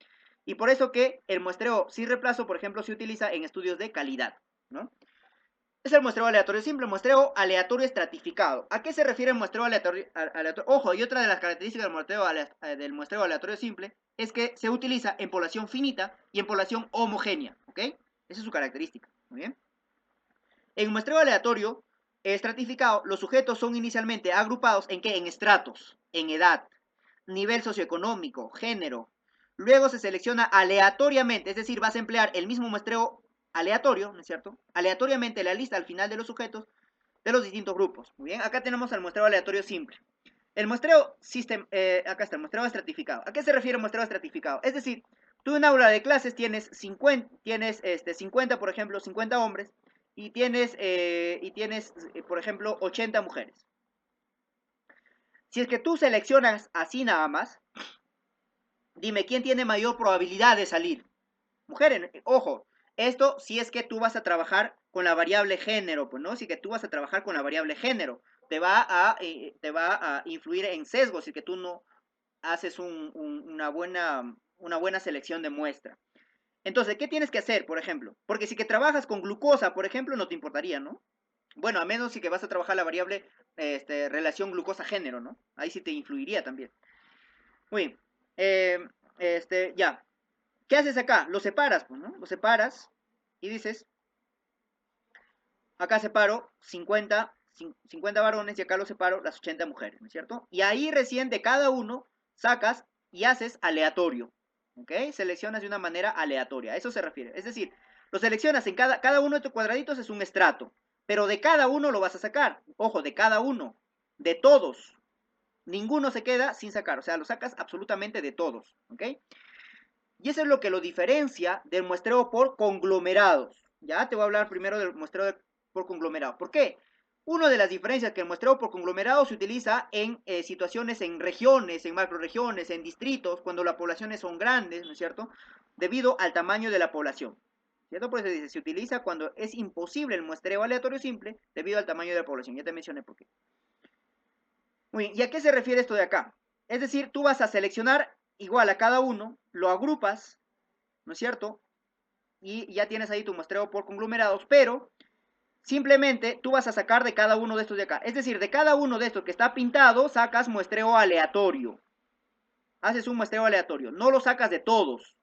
Y por eso que el muestreo sin reemplazo, por ejemplo, se utiliza en estudios de calidad, ¿no? Es el muestreo aleatorio simple, muestreo aleatorio estratificado. ¿A qué se refiere el muestreo aleatorio? Ojo, y otra de las características del muestreo aleatorio simple es que se utiliza en población finita y en población homogénea, ¿ok? Esa es su característica, ¿muy bien? En muestreo aleatorio estratificado, los sujetos son inicialmente agrupados ¿en qué? En estratos, en edad, nivel socioeconómico, género. Luego se selecciona aleatoriamente, es decir, vas a emplear el mismo muestreo aleatorio, ¿no es cierto? Aleatoriamente la lista al final de los sujetos de los distintos grupos. Muy bien, acá tenemos el muestreo aleatorio simple. El muestreo acá está, el muestreo estratificado. ¿A qué se refiere el muestreo estratificado? Es decir, tú en aula de clases tienes 50, por ejemplo, 50 hombres y tienes, por ejemplo, 80 mujeres. Si es que tú seleccionas así nada más, dime, ¿quién tiene mayor probabilidad de salir? Mujeres, ojo, esto si es que tú vas a trabajar con la variable género, pues, ¿no? Si que tú vas a trabajar con la variable género, te va a influir en sesgos si que tú no haces una buena selección de muestra. Entonces, ¿qué tienes que hacer, por ejemplo? Porque si que trabajas con glucosa, por ejemplo, no te importaría, ¿no? Bueno, a menos si que vas a trabajar la variable relación glucosa-género, ¿no? Ahí sí te influiría también. Muy bien. Ya. ¿Qué haces acá? Lo separas, pues, ¿no? Lo separas y dices, acá separo 50 varones y acá lo separo las 80 mujeres, ¿no es cierto? Y ahí recién de cada uno sacas y haces aleatorio, ¿ok? Seleccionas de una manera aleatoria, a eso se refiere. Es decir, lo seleccionas en cada uno de tus cuadraditos es un estrato. pero de cada uno lo vas a sacar. Ojo, de cada uno, de todos. Ninguno se queda sin sacar, o sea, lo sacas absolutamente de todos, ¿ok? Y eso es lo que lo diferencia del muestreo por conglomerados. Ya te voy a hablar primero del muestreo por conglomerados. ¿Por qué? Una de las diferencias que el muestreo por conglomerados se utiliza en situaciones, en regiones, en macroregiones, en distritos, cuando las poblaciones son grandes, ¿no es cierto? Debido al tamaño de la población. ¿Cierto? Por eso dice, se utiliza cuando es imposible el muestreo aleatorio simple debido al tamaño de la población. Ya te mencioné por qué. Muy bien, ¿y a qué se refiere esto de acá? Es decir, tú vas a seleccionar igual a cada uno, lo agrupas, ¿no es cierto? Y ya tienes ahí tu muestreo por conglomerados, pero simplemente tú vas a sacar de cada uno de estos de acá. Es decir, de cada uno de estos que está pintado, sacas muestreo aleatorio. Haces un muestreo aleatorio, no lo sacas de todos.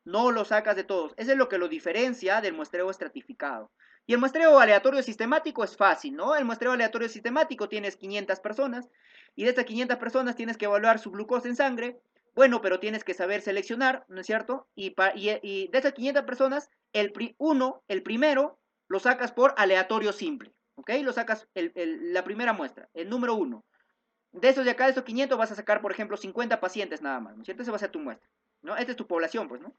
No lo sacas de todos. Eso es lo que lo diferencia del muestreo estratificado. Y el muestreo aleatorio sistemático es fácil, ¿no? El muestreo aleatorio sistemático tienes 500 personas y de estas 500 personas tienes que evaluar su glucosa en sangre. Bueno, pero tienes que saber seleccionar, ¿no es cierto? Y de esas 500 personas, el primero, lo sacas por aleatorio simple, ¿ok? Lo sacas la primera muestra, el número 1. De esos de acá, de esos 500, vas a sacar, por ejemplo, 50 pacientes nada más, ¿no es cierto? Esa va a ser tu muestra, ¿no? Esta es tu población, pues, ¿no?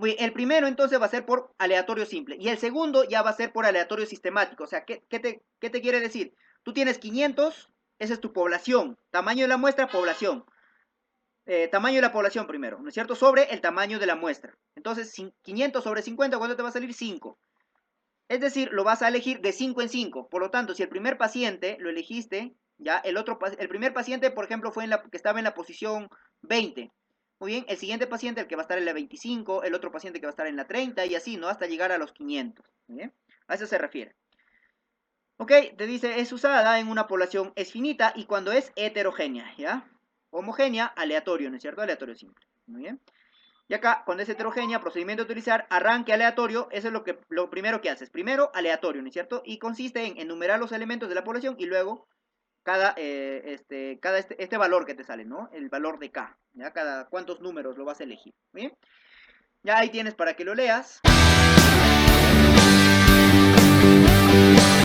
Muy bien, el primero entonces va a ser por aleatorio simple y el segundo ya va a ser por aleatorio sistemático. O sea, ¿qué te quiere decir? Tú tienes 500, esa es tu población. Tamaño de la muestra, población. Tamaño de la población primero, ¿no es cierto? Sobre el tamaño de la muestra. Entonces, 500 sobre 50, ¿cuánto te va a salir? 5. Es decir, lo vas a elegir de 5 en 5. Por lo tanto, si el primer paciente lo elegiste, ya el primer paciente, por ejemplo, que estaba en la posición 20. Muy bien, el siguiente paciente, el que va a estar en la 25, el otro paciente que va a estar en la 30 y así, ¿no? Hasta llegar a los 500. ¿Bien? A eso se refiere. Ok, te dice, es usada en una población es finita y cuando es heterogénea, ¿ya? Homogénea, aleatorio, ¿no es cierto? Aleatorio simple. Muy bien. Y acá, cuando es heterogénea, procedimiento de utilizar, arranque aleatorio, eso es lo primero que haces. Primero, aleatorio, ¿no es cierto? Y consiste en enumerar los elementos de la población y luego este valor que te sale, ¿no? El valor de K, ¿ya? Cada cuántos números lo vas a elegir, ¿bien? Ya ahí tienes para que lo leas.